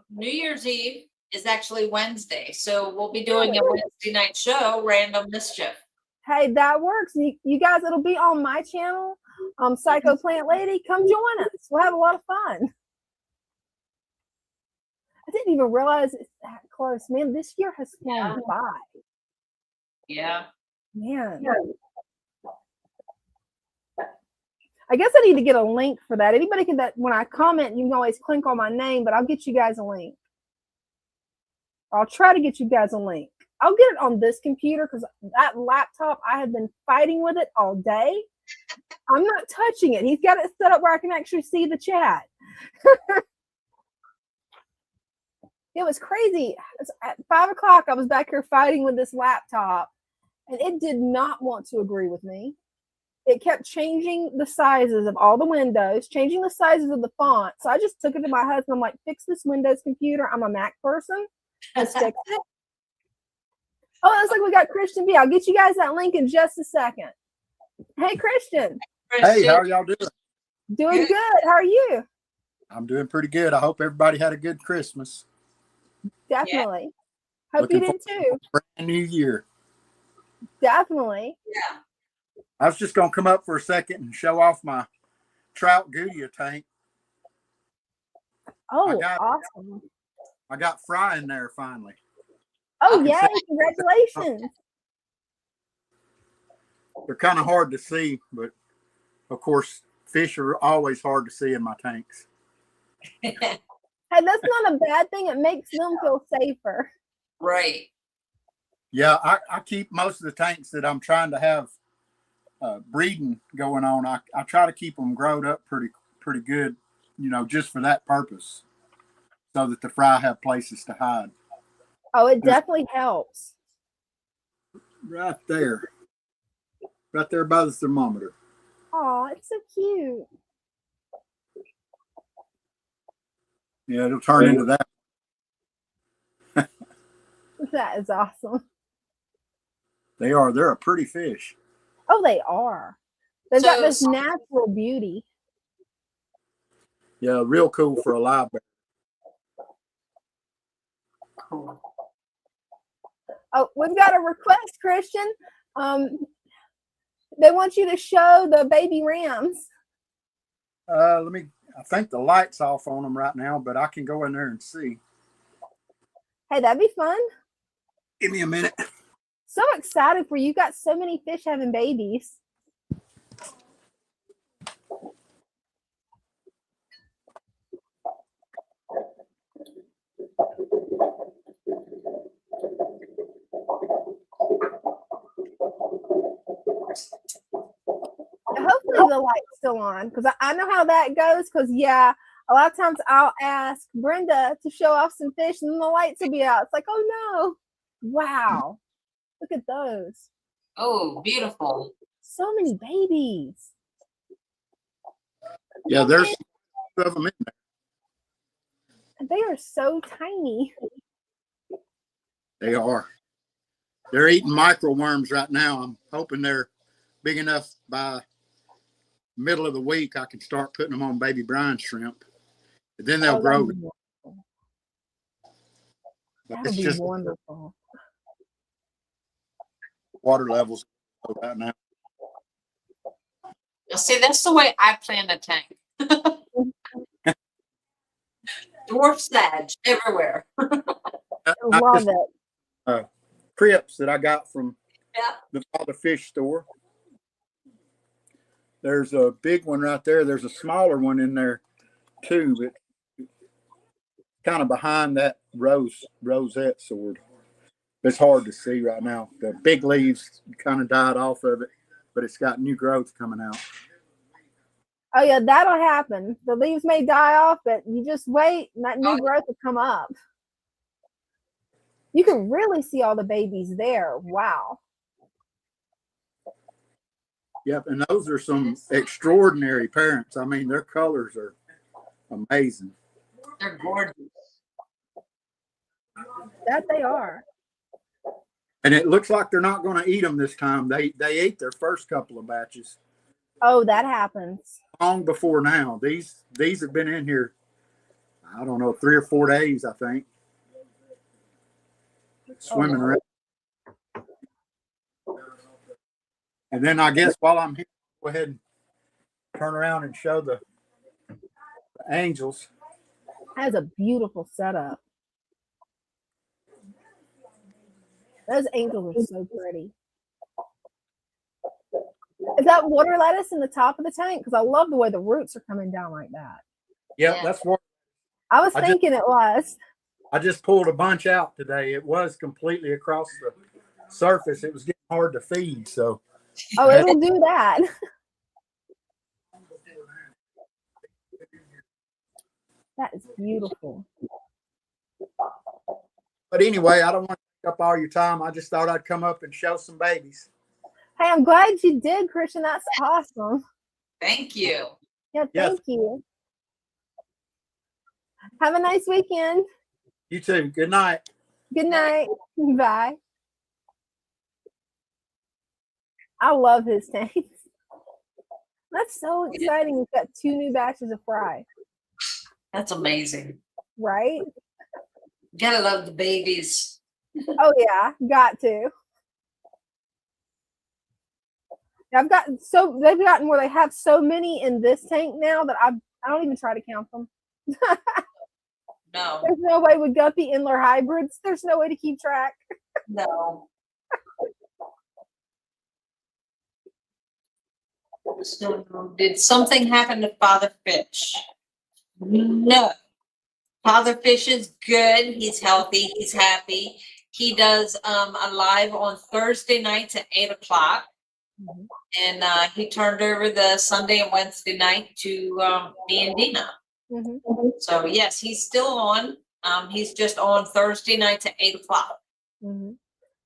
New Year's Eve is actually Wednesday, so we'll be doing a Wednesday night show, Random Mischief. Hey, that works. You guys, it'll be on my channel, PsychoPlantLady. Come join us. We'll have a lot of fun. I didn't even realize it's that close. Man, this year has flown by. Yeah. Man. I guess I need to get a link for that. Anybody can, when I comment, you can always click on my name, but I'll get you guys a link. I'll try to get you guys a link. I'll get it on this computer because that laptop, I have been fighting with it all day. I'm not touching it. He's got it set up where I can actually see the chat. It was crazy. At 5 o'clock, I was back here fighting with this laptop, and it did not want to agree with me. It kept changing the sizes of all the windows, changing the sizes of the font. So I just took it to my husband. I'm like, fix this Windows computer. I'm a Mac person. Let's fix it. Oh, it looks like we got Christian B. I'll get you guys that link in just a second. Hey, Christian. Hey, how are y'all doing? Doing good. How are you? I'm doing pretty good. I hope everybody had a good Christmas. Definitely. Hope you did too. Brand new year. Definitely. Yeah. I was just going to come up for a second and show off my trout Goudia tank. Oh, awesome. I got Fry in there finally. Oh, yay. Congratulations. They're kind of hard to see, but of course, fish are always hard to see in my tanks. Hey, that's not a bad thing. It makes them feel safer. Right. Yeah, I keep most of the tanks that I'm trying to have breeding going on. I try to keep them growed up pretty good, you know, just for that purpose, so that the fry have places to hide. Oh, it definitely helps. Right there by the thermometer. Oh, it's so cute. Yeah, it'll turn into that. That is awesome. They're a pretty fish. Oh, they are. They've got this natural beauty. Yeah, real cool for a live bear. Cool. Oh, we've got a request, Christian. They want you to show the baby rams. I think the light's off on them right now, but I can go in there and see. Hey, that'd be fun. Give me a minute. So excited for you. You got so many fish having babies. Hopefully the light's still on, because I know how that goes. Because yeah, a lot of times I'll ask Brenda to show off some fish, and then the lights will be out. It's like, oh no! Wow, look at those! Oh, beautiful! So many babies. Yeah, there's 2 of them in there. They are so tiny. They are. They're eating micro worms right now. I'm hoping they're big enough by middle of the week I can start putting them on baby brine shrimp. And then they'll grow. That would be wonderful. Water levels right now. Now, see, that's the way I plan a tank. Dwarf sag everywhere. I love it. Crips that I got from the Father Fish store. There's a big one right there. There's a smaller one in there too, but kind of behind that rosette sword. It's hard to see right now. The big leaves kind of died off of it, but it's got new growth coming out. Oh yeah, that'll happen. The leaves may die off, but you just wait and that new growth will come up. You can really see all the babies there. Wow. Yep, and those are some extraordinary parents. I mean, their colors are amazing. They're gorgeous. That they are. And it looks like they're not going to eat them this time. They ate their first couple of batches. Oh, that happens. Long before now. These have been in here, I don't know, 3 or 4 days, I think. Swimming around. And then I guess while I'm here, go ahead and turn around and show the angels. That is a beautiful setup. Those angels are so pretty. Is that water lettuce in the top of the tank? Because I love the way the roots are coming down like that. Yeah, that's what I was thinking it was. I just pulled a bunch out today. It was completely across the surface. It was getting hard to feed, so. Oh, it'll do that. That is beautiful. But anyway, I don't want to take up all your time. I just thought I'd come up and show some babies. Hey, I'm glad you did, Christian. That's awesome. Thank you. Yeah, Yes. thank you. Have a nice weekend. You too. Good night. Good night. Bye. I love his tanks. That's so exciting. We've got 2 new batches of fry. That's amazing. Right? Gotta love the babies. Oh yeah, got to. I've gotten they've gotten where they have so many in this tank now that I don't even try to count them. No, There's no way with guppy Inler hybrids. There's no way to keep track. no. So, did something happen to Father Fish? No. Father Fish is good. He's healthy. He's happy. He does a live on Thursday nights at 8 o'clock. Mm-hmm. And he turned over the Sunday and Wednesday night to me and Dina. Mm-hmm. So yes, he's still on. He's just on Thursday nights at 8 o'clock. Mm-hmm.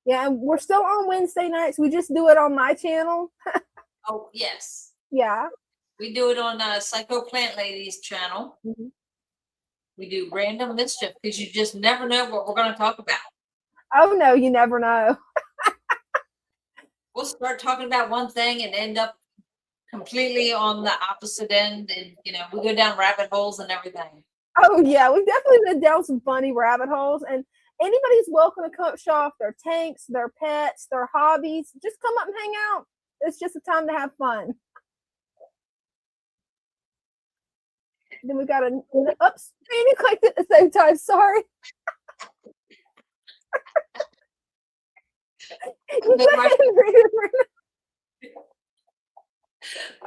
Yeah, and we're still on Wednesday nights. We just do it on my channel. Oh yes. Yeah. We do it on PsychoPlantLady's channel. Mm-hmm. We do random mischief because you just never know what we're going to talk about. Oh no, you never know. We'll start talking about one thing and end up completely on the opposite end, and we go down rabbit holes and everything. Oh yeah, we've definitely been down some funny rabbit holes, and anybody's welcome to come show off their tanks, their pets, their hobbies. Just come up and hang out. It's just a time to have fun. Then we got oops, Annie clicked at the same time. Sorry.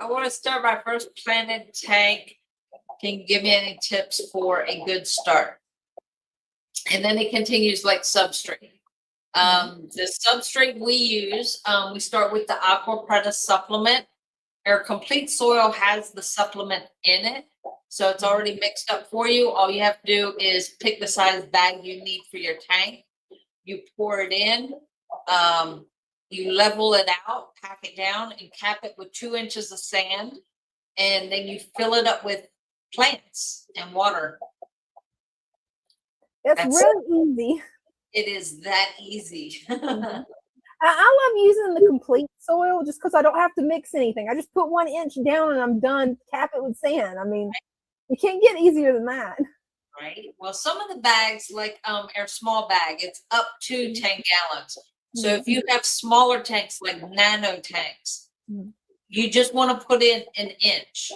I want to start my first planted tank. Can you give me any tips for a good start? And then it continues like substrate. The substrate we use, we start with the Aqua supplement. Our complete soil has the supplement in it, so it's already mixed up for you. All you have to do is pick the size bag you need for your tank. You pour it in, you level it out, pack it down, and cap it with 2 inches of sand, and then you fill it up with plants and water. That's really easy. It is that easy. I love using the complete soil just because I don't have to mix anything. I just put 1 inch down and I'm done. Cap it with sand. I mean, you can't get easier than that. Right. Well, some of the bags, like our small bag, it's up to 10 gallons. So if you have smaller tanks like nano tanks, you just want to put in 1 inch,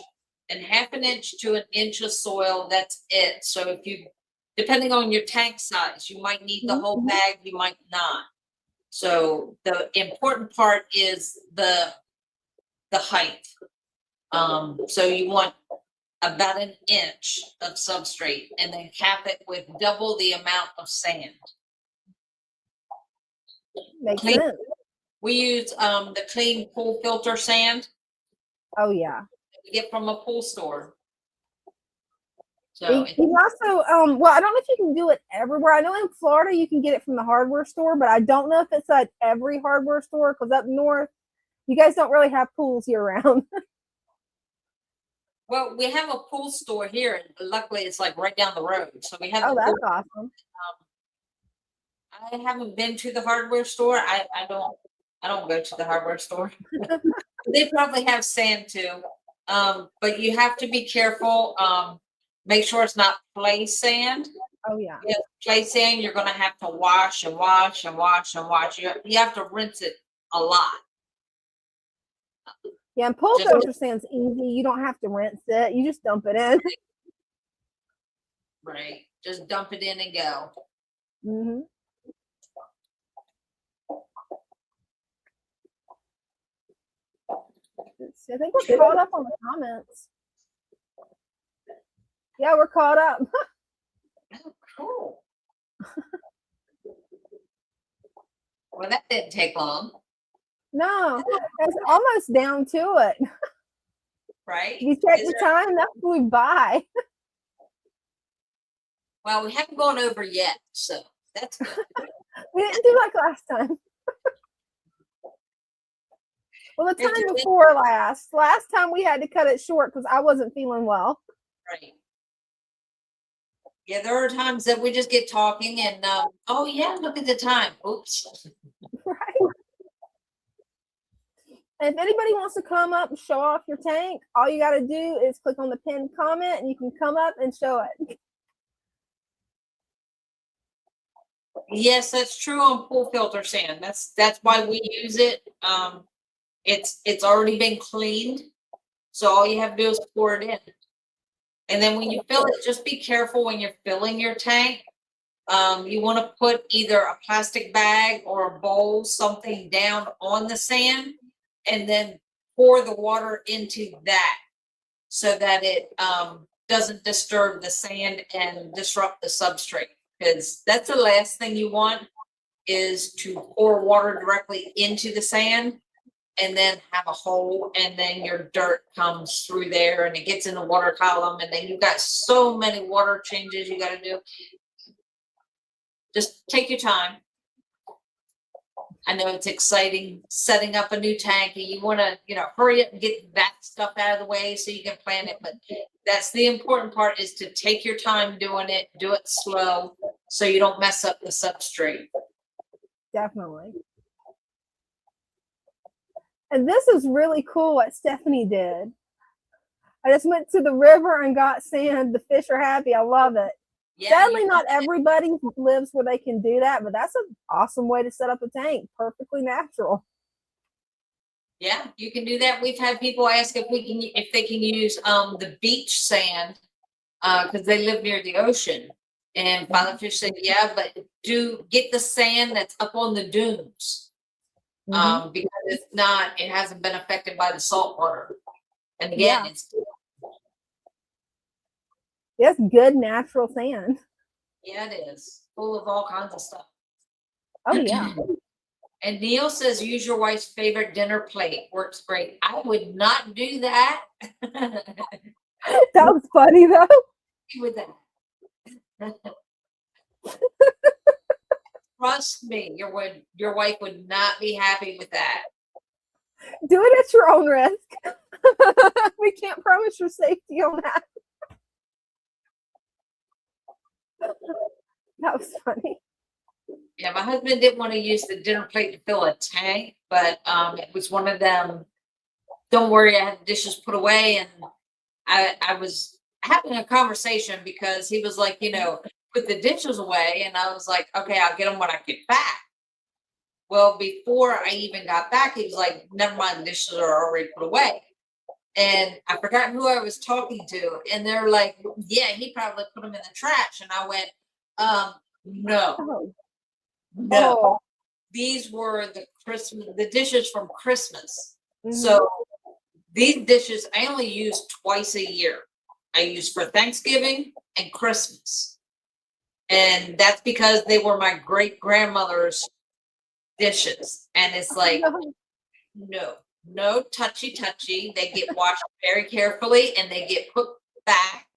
and 1/2 inch to 1 inch of soil. That's it. So if you, depending on your tank size, you might need the whole bag, you might not. So the important part is the height. So you want about 1 inch of substrate, and then cap it with double the amount of sand. Makes sense. We use the clean pool filter sand Oh yeah. we get from a pool store. So You also, well, I don't know if you can do it everywhere. I know in Florida you can get it from the hardware store, but I don't know if it's at every hardware store because up north, you guys don't really have pools year round. well, we have a pool store here, and luckily it's like right down the road. So we have. Oh, the that's pool. awesome. I haven't been to the hardware store. I don't go to the hardware store. They probably have sand too, but you have to be careful. Make sure it's not play sand. Oh yeah. If play sand, you're going to have to wash and wash and wash and wash. You have to rinse it a lot. Yeah, and pool filter sand's easy. You don't have to rinse it. You just dump it in. Right. Just dump it in and go. Mm-hmm. I think we're caught up on the comments. Yeah, we're caught up. Oh, cool. Well, that didn't take long. No, it's almost down to it. Right? You check the time, that flew by. Well, we haven't gone over yet, so That's good. We didn't do like last time. Well, the If time you- before last time we had to cut it short because I wasn't feeling well. Right. Yeah, there are times that we just get talking and, oh yeah, look at the time. Oops. Right. And if anybody wants to come up and show off your tank, all you got to do is click on the pinned comment and you can come up and show it. Yes, that's true on pool filter sand. That's why we use it. It's already been cleaned, so all you have to do is pour it in. And then when you fill it, just be careful when you're filling your tank. You want to put either a plastic bag or a bowl, something down on the sand, and then pour the water into that so that it doesn't disturb the sand and disrupt the substrate. Because that's the last thing you want, is to pour water directly into the sand and then have a hole, and then your dirt comes through there and it gets in the water column, and then you've got so many water changes you got to do. Just take your time. I know it's exciting setting up a new tank and you want to, hurry up and get that stuff out of the way so you can plant it. But that's the important part, is to take your time doing it, do it slow so you don't mess up the substrate. Definitely. And this is really cool what Stephanie did. I just went to the river and got sand. The fish are happy. I love it. Yeah, Sadly, not everybody lives where they can do that, but that's an awesome way to set up a tank. Perfectly natural. yeah, you can do that. We've had people ask if they can use the beach sand because they live near the ocean. And Father Fish said, yeah, but get the sand that's up on the dunes. Because it hasn't been affected by the salt water. And again, It's good natural sand. Yeah, it is full of all kinds of stuff. Oh yeah. And Neil says, use your wife's favorite dinner plate. Works great. I would not do that. That was funny though. With that. Trust me, your wife would not be happy with that. Do it at your own risk. We can't promise your safety on that. That was funny. Yeah, my husband didn't want to use the dinner plate to fill a tank, but it was one of them. Don't worry, I had the dishes put away, and I was having a conversation because he was like, put the dishes away, and I was like, okay, I'll get them when I get back. Well, before I even got back, he was like, never mind, the dishes are already put away. And I forgot who I was talking to, and they're like, yeah, he probably put them in the trash. And I went, no. Oh. These were the dishes from Christmas. So these dishes I only use twice a year. I use for Thanksgiving and Christmas. And that's because they were my great grandmother's dishes. And it's like, no touchy. They get washed very carefully and they get put back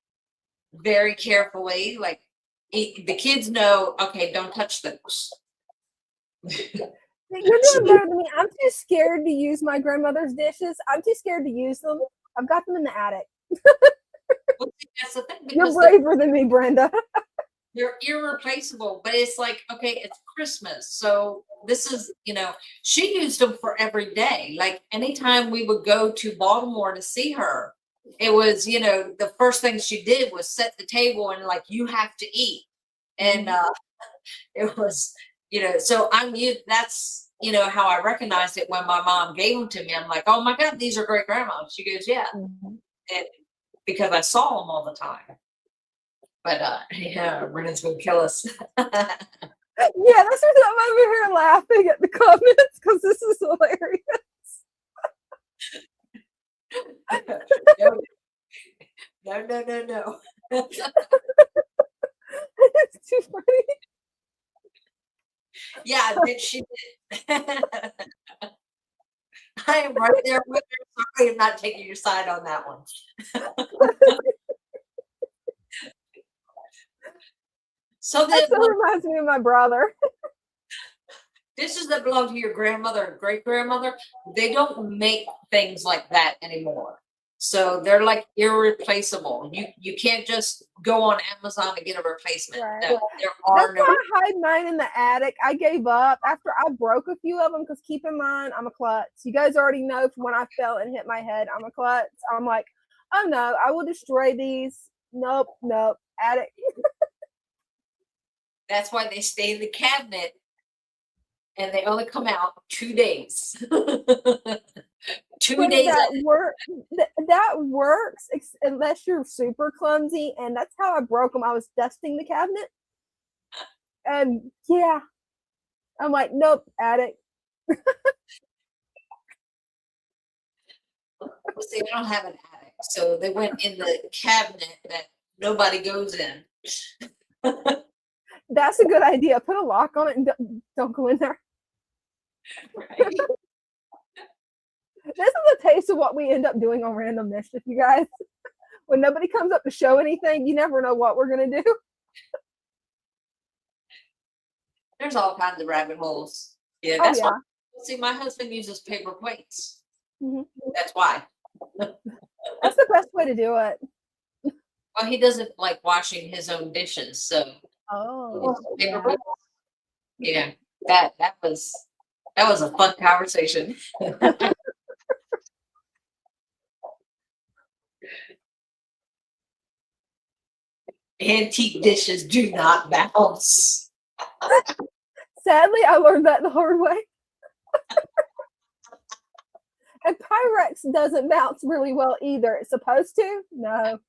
very carefully. Like the kids know, okay, don't touch those. You're doing better than me. I'm too scared to use my grandmother's dishes. I'm too scared to use them. I've got them in the attic. Well, that's the thing. You're braver than me, Brenda. They're irreplaceable, but it's like, okay, it's Christmas. So this is, she used them for every day. Like anytime we would go to Baltimore to see her, it was, the first thing she did was set the table and like, you have to eat. And it was, so that's, how I recognized it when my mom gave them to me. I'm like, oh my God, these are great grandma. She goes, yeah. And because I saw them all the time. But yeah, Brendan's gonna kill us. Yeah, that's what I'm over here laughing at the comments because this is hilarious. No. It's too funny. Yeah, she did. I am right there with her. Sorry, I'm not taking your side on that one. So That that so reminds me of my brother. dishes that belong to your grandmother and great grandmother, they don't make things like that anymore. So they're like irreplaceable. You can't just go on Amazon and get a replacement. Right. No, there are That's no. why I hide mine in the attic. I gave up after I broke a few of them because keep in mind, I'm a klutz. You guys already know from when I fell and hit my head, I'm a klutz. I'm like, oh no, I will destroy these. Nope, attic. That's why they stay in the cabinet and they only come out 2 days. 2 Brenda, days. that works unless you're super clumsy, and that's how I broke them. I was dusting the cabinet, and yeah, I'm like, nope, attic. See, I don't have an attic, so they went in the cabinet that nobody goes in. That's a good idea. Put a lock on it and don't go in there. Right. This is a taste of what we end up doing on Random Mischief, you guys. When nobody comes up to show anything, you never know what we're gonna do. There's all kinds of rabbit holes. Yeah, Oh that's yeah. why. See, my husband uses paper plates. Mhm. That's why. That's the best way to do it. Well, he doesn't like washing his own dishes, so Oh, paper yeah. plates. Yeah, that was a fun conversation. Antique dishes do not bounce. Sadly, I learned that the hard way. And Pyrex doesn't bounce really well either. It's supposed to. No.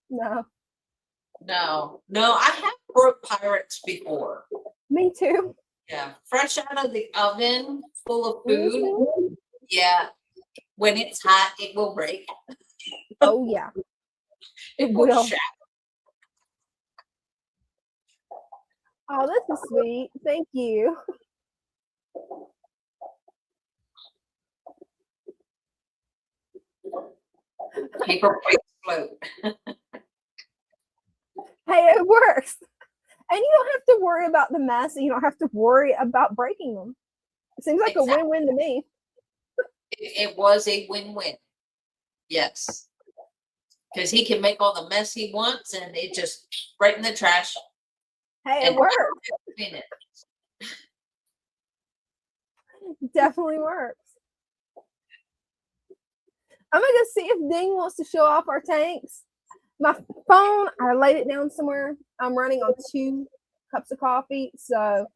No, I have broke Pyrex before. Me too. Yeah, fresh out of the oven, full of food. Mhm. Yeah, when it's hot, it will break. Oh yeah. It will. will shatter. Oh, this is sweet. Thank you. Paper plates float. Hey, it works. And you don't have to worry about the mess, and you don't have to worry about breaking them. It seems like Exactly. a win-win to me. It was a win-win. Yes. Because he can make all the mess he wants and it just right in the trash. Hey, And it works. in it. Definitely works. I'm gonna go see if Ding wants to show off our tanks. My phone, I laid it down somewhere. I'm running on 2 cups of coffee, so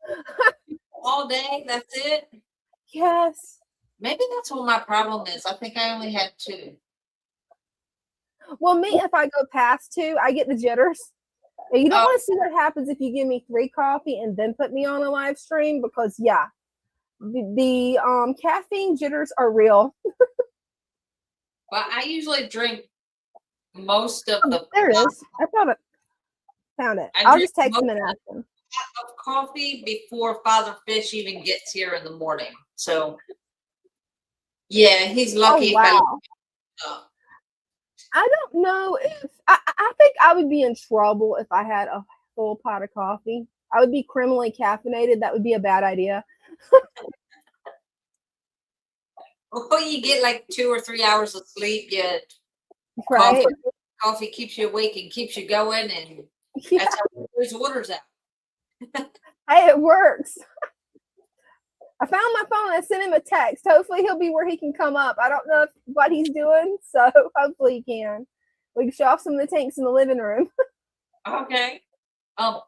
All day, that's it. yes. Maybe that's what my problem is. I think I only had 2. Well, me, if I go past 2, I get the jitters. And you don't Oh. want to see what happens if you give me 3 coffee and then put me on a live stream, because yeah, the caffeine jitters are real. Well, I usually drink most of the There it is. I found it. I I'll drink just text most him and ask him. of coffee before Father Fish even gets here in the morning. So yeah, he's lucky Oh, if wow. I don't know if I think I would be in trouble if I had a full pot of coffee. I would be criminally caffeinated. That would be a bad idea. Well, you get like 2 or 3 hours of sleep, yet Right? coffee keeps you awake and keeps you going, and Yeah. that's how there's orders out. Hey, it works. I found my phone. I sent him a text. Hopefully he'll be where he can come up. I don't know what he's doing, so hopefully he can. We can show off some of the tanks in the living room. Okay.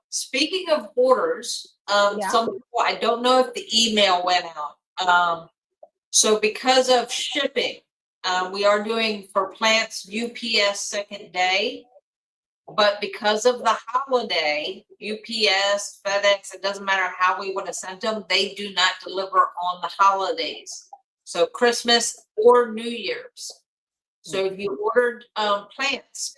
Speaking of orders, Yeah. some people, I don't know if the email went out. So because of shipping, we are doing for plants UPS second day, but because of the holiday, UPS, FedEx, it doesn't matter how we would have sent them, they do not deliver on the holidays. So Christmas or New Year's. So if you ordered plants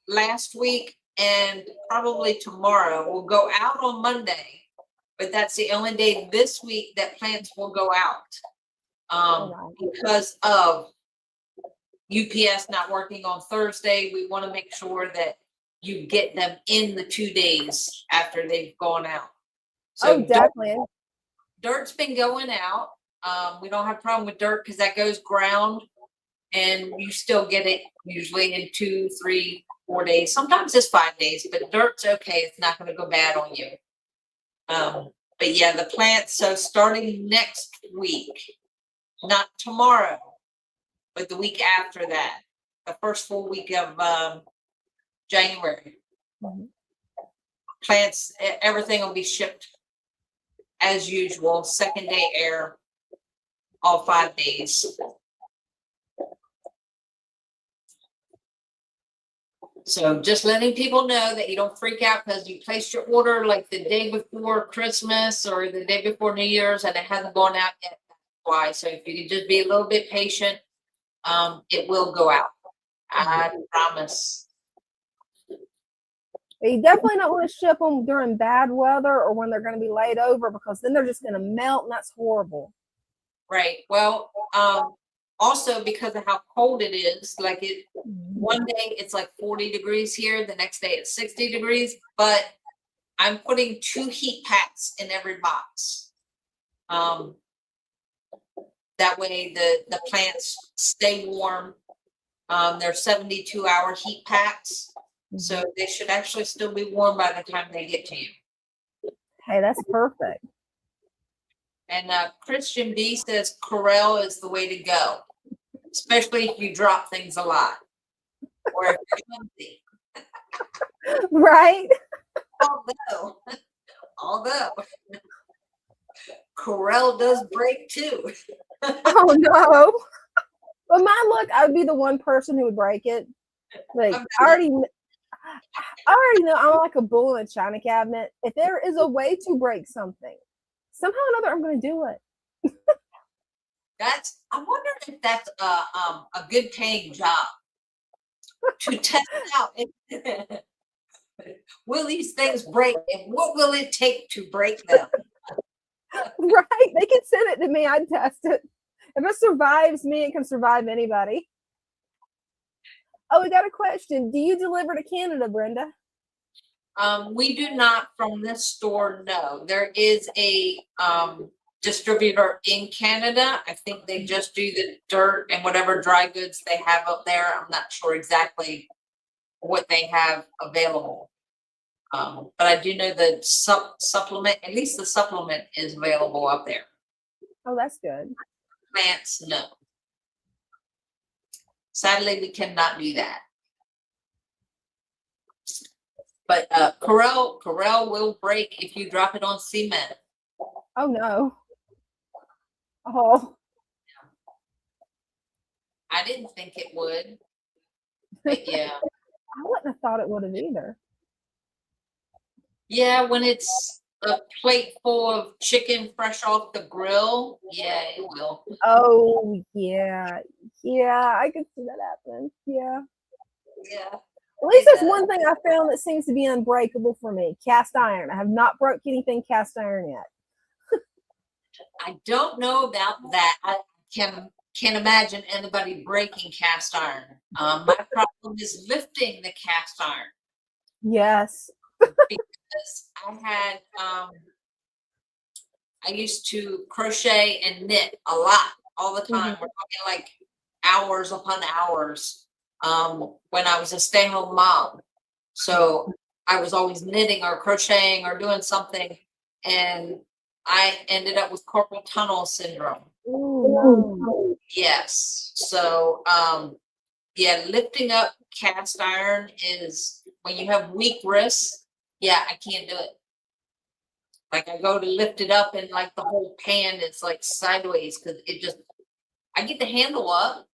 last week and probably tomorrow will go out on Monday, but that's the only day this week that plants will go out. Because of UPS not working on Thursday, we want to make sure that you get them in the 2 days after they've gone out. Oh, So definitely. dirt's been going out. We don't have a problem with dirt because that goes ground and you still get it usually in 2, 3, 4 days. Sometimes it's 5 days, but dirt's okay. It's not going to go bad on you. But yeah, the plants. So starting next week, not tomorrow, but the week after that, the first full week of January, plants, everything will be shipped as usual. Second day air, all 5 days. So just letting people know that you don't freak out because you placed your order like the day before Christmas or the day before New Year's and it hasn't gone out yet. That's why. So if you can just be a little bit patient, it will go out. I promise. You definitely don't want to ship them during bad weather or when they're going to be laid over, because then they're just going to melt, and that's horrible. Right. Well, also because of how cold it is, like one day it's like 40 degrees here, the next day it's 60 degrees, but I'm putting 2 heat packs in every box. That way the plants stay warm. They're 72-hour heat packs, so they should actually still be warm by the time they get to you. Hey, that's perfect. And Christian B says Corel is the way to go, especially if you drop things a lot or if you're clumsy. Right? Although Corel does break too. Oh no. But my luck, I would be the one person who would break it. Like I already know I'm like a bull in a china cabinet. If there is a way to break something, somehow or another, I'm going to do it. I wonder if that's a good paying job to test out. Will these things break, and what will it take to break them? Right? They can send it to me. I'd test it. If it survives me, it can survive anybody. Oh, we got a question. Do you deliver to Canada, Brenda? We do not from this store, no. There is a distributor in Canada. I think they just do the dirt and whatever dry goods they have up there. I'm not sure exactly what they have available. But I do know the supplement, at least the supplement is available up there. Oh, that's good. Plants, no. Sadly, we cannot do that. But Corel will break if you drop it on cement. Oh no. Oh. I didn't think it would. But yeah. I wouldn't have thought it would have either. Yeah, when it's a plate full of chicken fresh off the grill, yeah, it will. Oh yeah. Yeah, I could see that happening. Yeah. Yeah. At least that's one thing I found that seems to be unbreakable for me. Cast iron. I have not broke anything cast iron yet. I don't know about that. I can't imagine anybody breaking cast iron. My problem is lifting the cast iron. Yes. Because I used to crochet and knit a lot, all the time. We're talking like hours upon hours. When I was a stay-at-home mom. So I was always knitting or crocheting or doing something, and I ended up with carpal tunnel syndrome. Ooh, no. Yes. So yeah, lifting up cast iron is when you have weak wrists. Yeah, I can't do it. Like I go to lift it up and like the whole pan is like sideways because I get the handle up.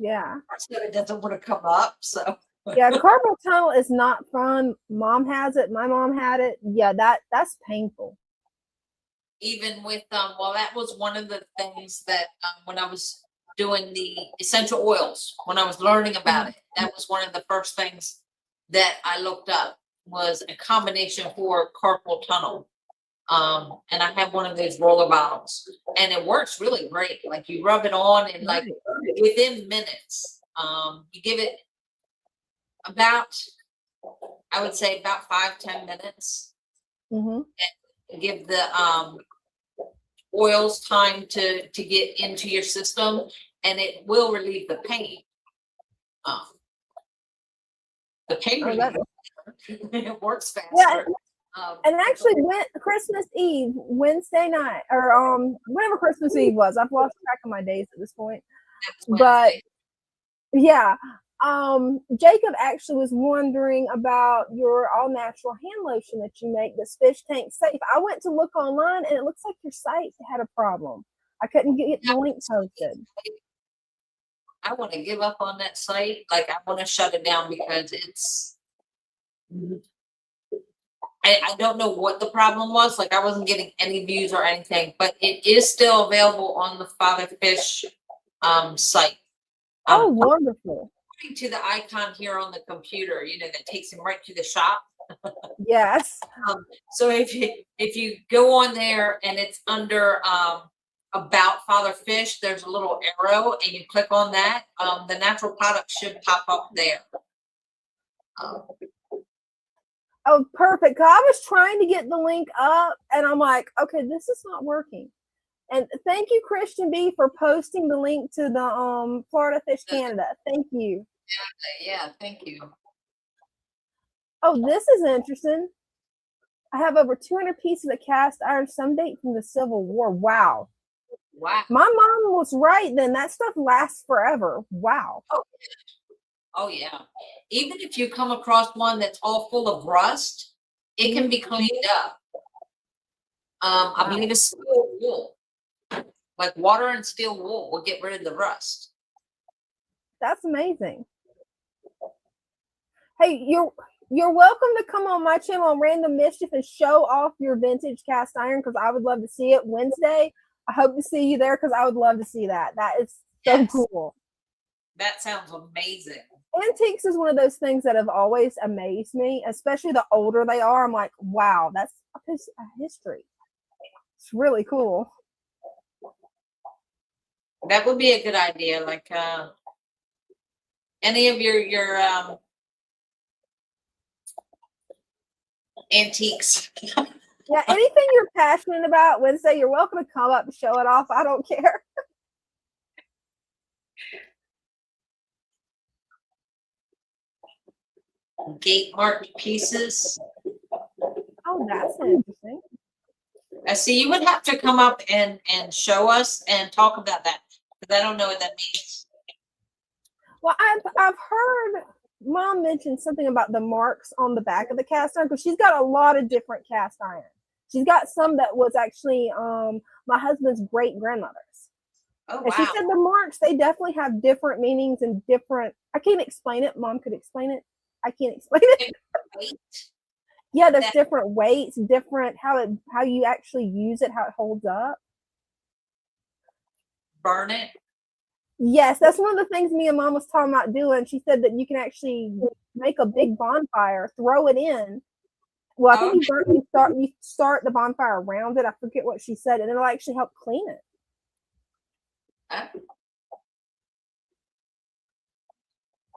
Yeah. So it doesn't want to come up. So Yeah, carpal tunnel is not fun. Mom has it. My mom had it. Yeah, that's painful. even with well, that was one of the things that when I was doing the essential oils, when I was learning about it, that was one of the first things that I looked up was a combination for carpal tunnel. And I have one of those roller bottles and it works really great. Like you rub it on and like within minutes, you give it about I would say about 5-10 minutes. Mm-hmm. Give the oils time to get into your system, and it will relieve the pain. The pain Oh, reliever, it works faster. Yeah, and actually, Christmas Eve, Wednesday night, or whenever Christmas Eve was, I've lost track of my days at this point. But yeah, Jacob actually was wondering about your all natural hand lotion that you make that's fish tank safe. I went to look online, and it looks like your site had a problem. I couldn't get the link posted. I want to give up on that site. Like, I want to shut it down because I don't know what the problem was. Like, I wasn't getting any views or anything, but it is still available on the Father Fish site. Oh, wonderful. According to the icon here on the computer, that takes him right to the shop. Yes. So if you go on there and it's under about Father Fish, there's a little arrow, and you click on that. The natural product should pop up there. Oh, perfect. 'Cause I was trying to get the link up, and I'm like, okay, this is not working. And thank you, Christian B, for posting the link to the Florida Fish Canada. Thank you. Yeah, thank you. Oh, this is interesting. I have over 200 pieces of cast iron, some date from the Civil War. Wow. Wow. My mom was right then. That stuff lasts forever. Wow. Oh yeah. Even if you come across one that's all full of rust, it can be cleaned up. I believe it's steel wool. Like water and steel wool will get rid of the rust. That's amazing. Hey, you're welcome to come on my channel on Random Mischief and show off your vintage cast iron, because I would love to see it Wednesday. I hope to see you there, because I would love to see that. That is so cool. That sounds amazing. Antiques is one of those things that have always amazed me, especially the older they are. I'm like, wow, that's a piece of history. It's really cool. That would be a good idea. Like any of your antiques. Yeah, anything you're passionate about, Wednesday, you're welcome to come up and show it off. I don't care. Gate marked pieces. Oh, that's interesting. I see. You would have to come up and show us and talk about that, because I don't know what that means. Well, I've heard Mom mention something about the marks on the back of the cast iron, because she's got a lot of different cast iron. She's got some that was actually my husband's great grandmother's. Oh, and she said the marks, they definitely have different meanings and different. I can't explain it. Mom could explain it. I can't explain it. Yeah, there's different weights, different how you actually use it, how it holds up. Burn it. Yes, that's one of the things me and Mom was talking about doing. She said that you can actually make a big bonfire, throw it in. Well, I think you start the bonfire around it. I forget what she said, and it'll actually help clean it.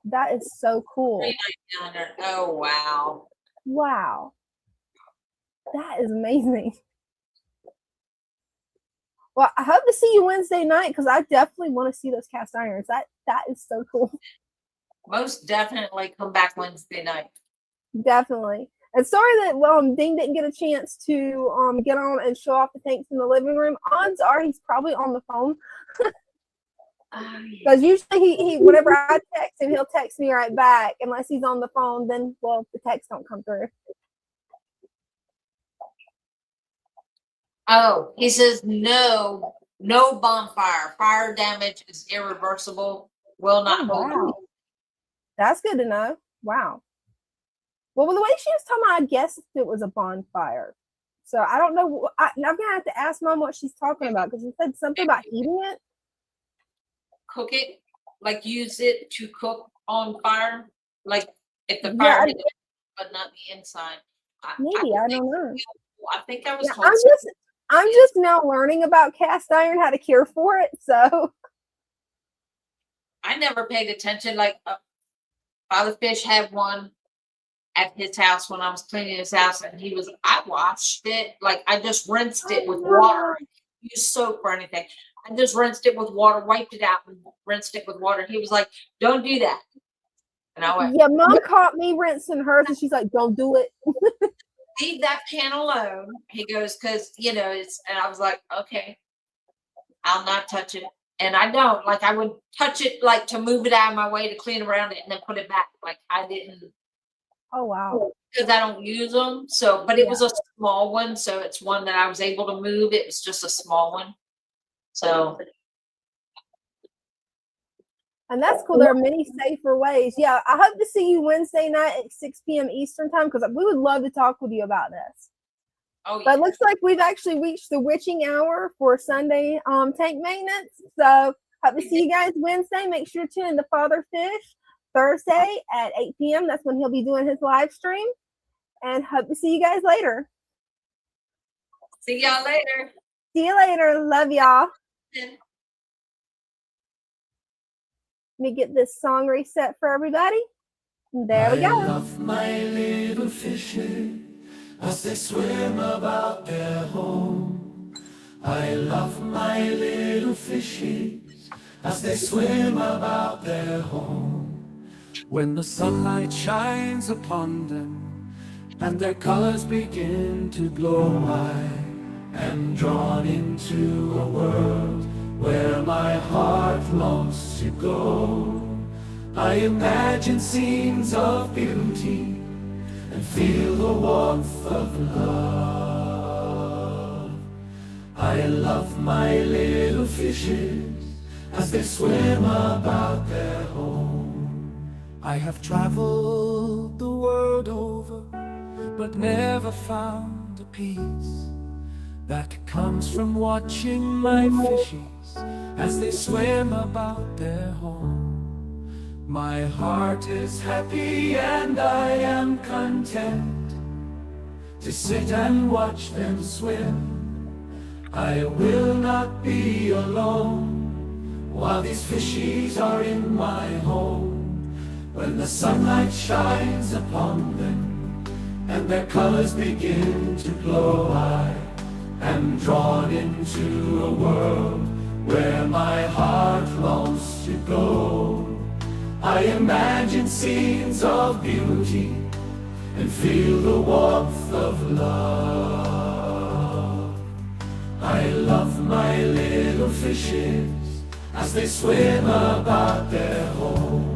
That is so cool. Oh, wow. Wow. That is amazing. Well, I hope to see you Wednesday night, because I definitely want to see those cast irons. That is so cool. Most definitely come back Wednesday night. Definitely. And sorry that Dean didn't get a chance to get on and show off the tanks in the living room. Odds are he's probably on the phone. Because usually he whenever I text him, he'll text me right back. Unless he's on the phone, then the texts don't come through. Oh, he says no bonfire. Fire damage is irreversible. Will not hold. Wow. That's good to know. Wow. Well, the way she was talking about, I guess it was a bonfire. So I don't know. I'm going to have to ask Mom what she's talking about, because she said something about heating it. Cook it, like use it to cook on fire, like if the fire hit it, but not the inside. Maybe I don't know. I think I was told. I'm just now learning about cast iron, how to care for it. So I never paid attention. Like Father Fish had one. at his house when I was cleaning his house, and I washed it, like I just rinsed it with water. Use soap or anything. I just rinsed it with water, wiped it out, and rinsed it with water. He was like, "Don't do that." And I went, Yeah, mom caught me rinsing hers, and she's like, "Don't do it." "Leave that pan alone." He goes, "Cause it's," and I was like, "Okay, I'll not touch it." And I don't, like, I would touch it, like, to move it out of my way to clean around it and then put it back. Like, I didn't, Oh wow. because I don't use them. So, but it Yeah. was a small one. So it's one that I was able to move. It was just a small one. So, And that's cool. There are many safer ways. Yeah, I hope to see you Wednesday night at 6 p.m. Eastern time because we would love to talk with you about this. oh, But yeah. it looks like we've actually reached the witching hour for Sunday tank maintenance. So hope to see you guys Wednesday. Make sure to tune in to Father Fish Thursday at 8 p.m. That's when he'll be doing his live stream. And hope to see you guys later. See y'all later. See you later. Love y'all. Let me get this song reset for everybody. There we I go. love my little fishes as they swim about their home. I love my little fishes as they swim about their home. When the sunlight shines upon them and their colors begin to glow, I am drawn into a world where my heart longs to go. I imagine scenes of beauty and feel the warmth of love. I love my little fishes as they swim about their home. I have traveled the world over, but never found a peace that comes from watching my fishes as they swim about their home. My heart is happy and I am content to sit and watch them swim. I will not be alone while these fishies are in my home. When the sunlight shines upon them and their colors begin to glow, I am drawn into a world where my heart longs to go. I imagine scenes of beauty and feel the warmth of love. I love my little fishes as they swim about their home.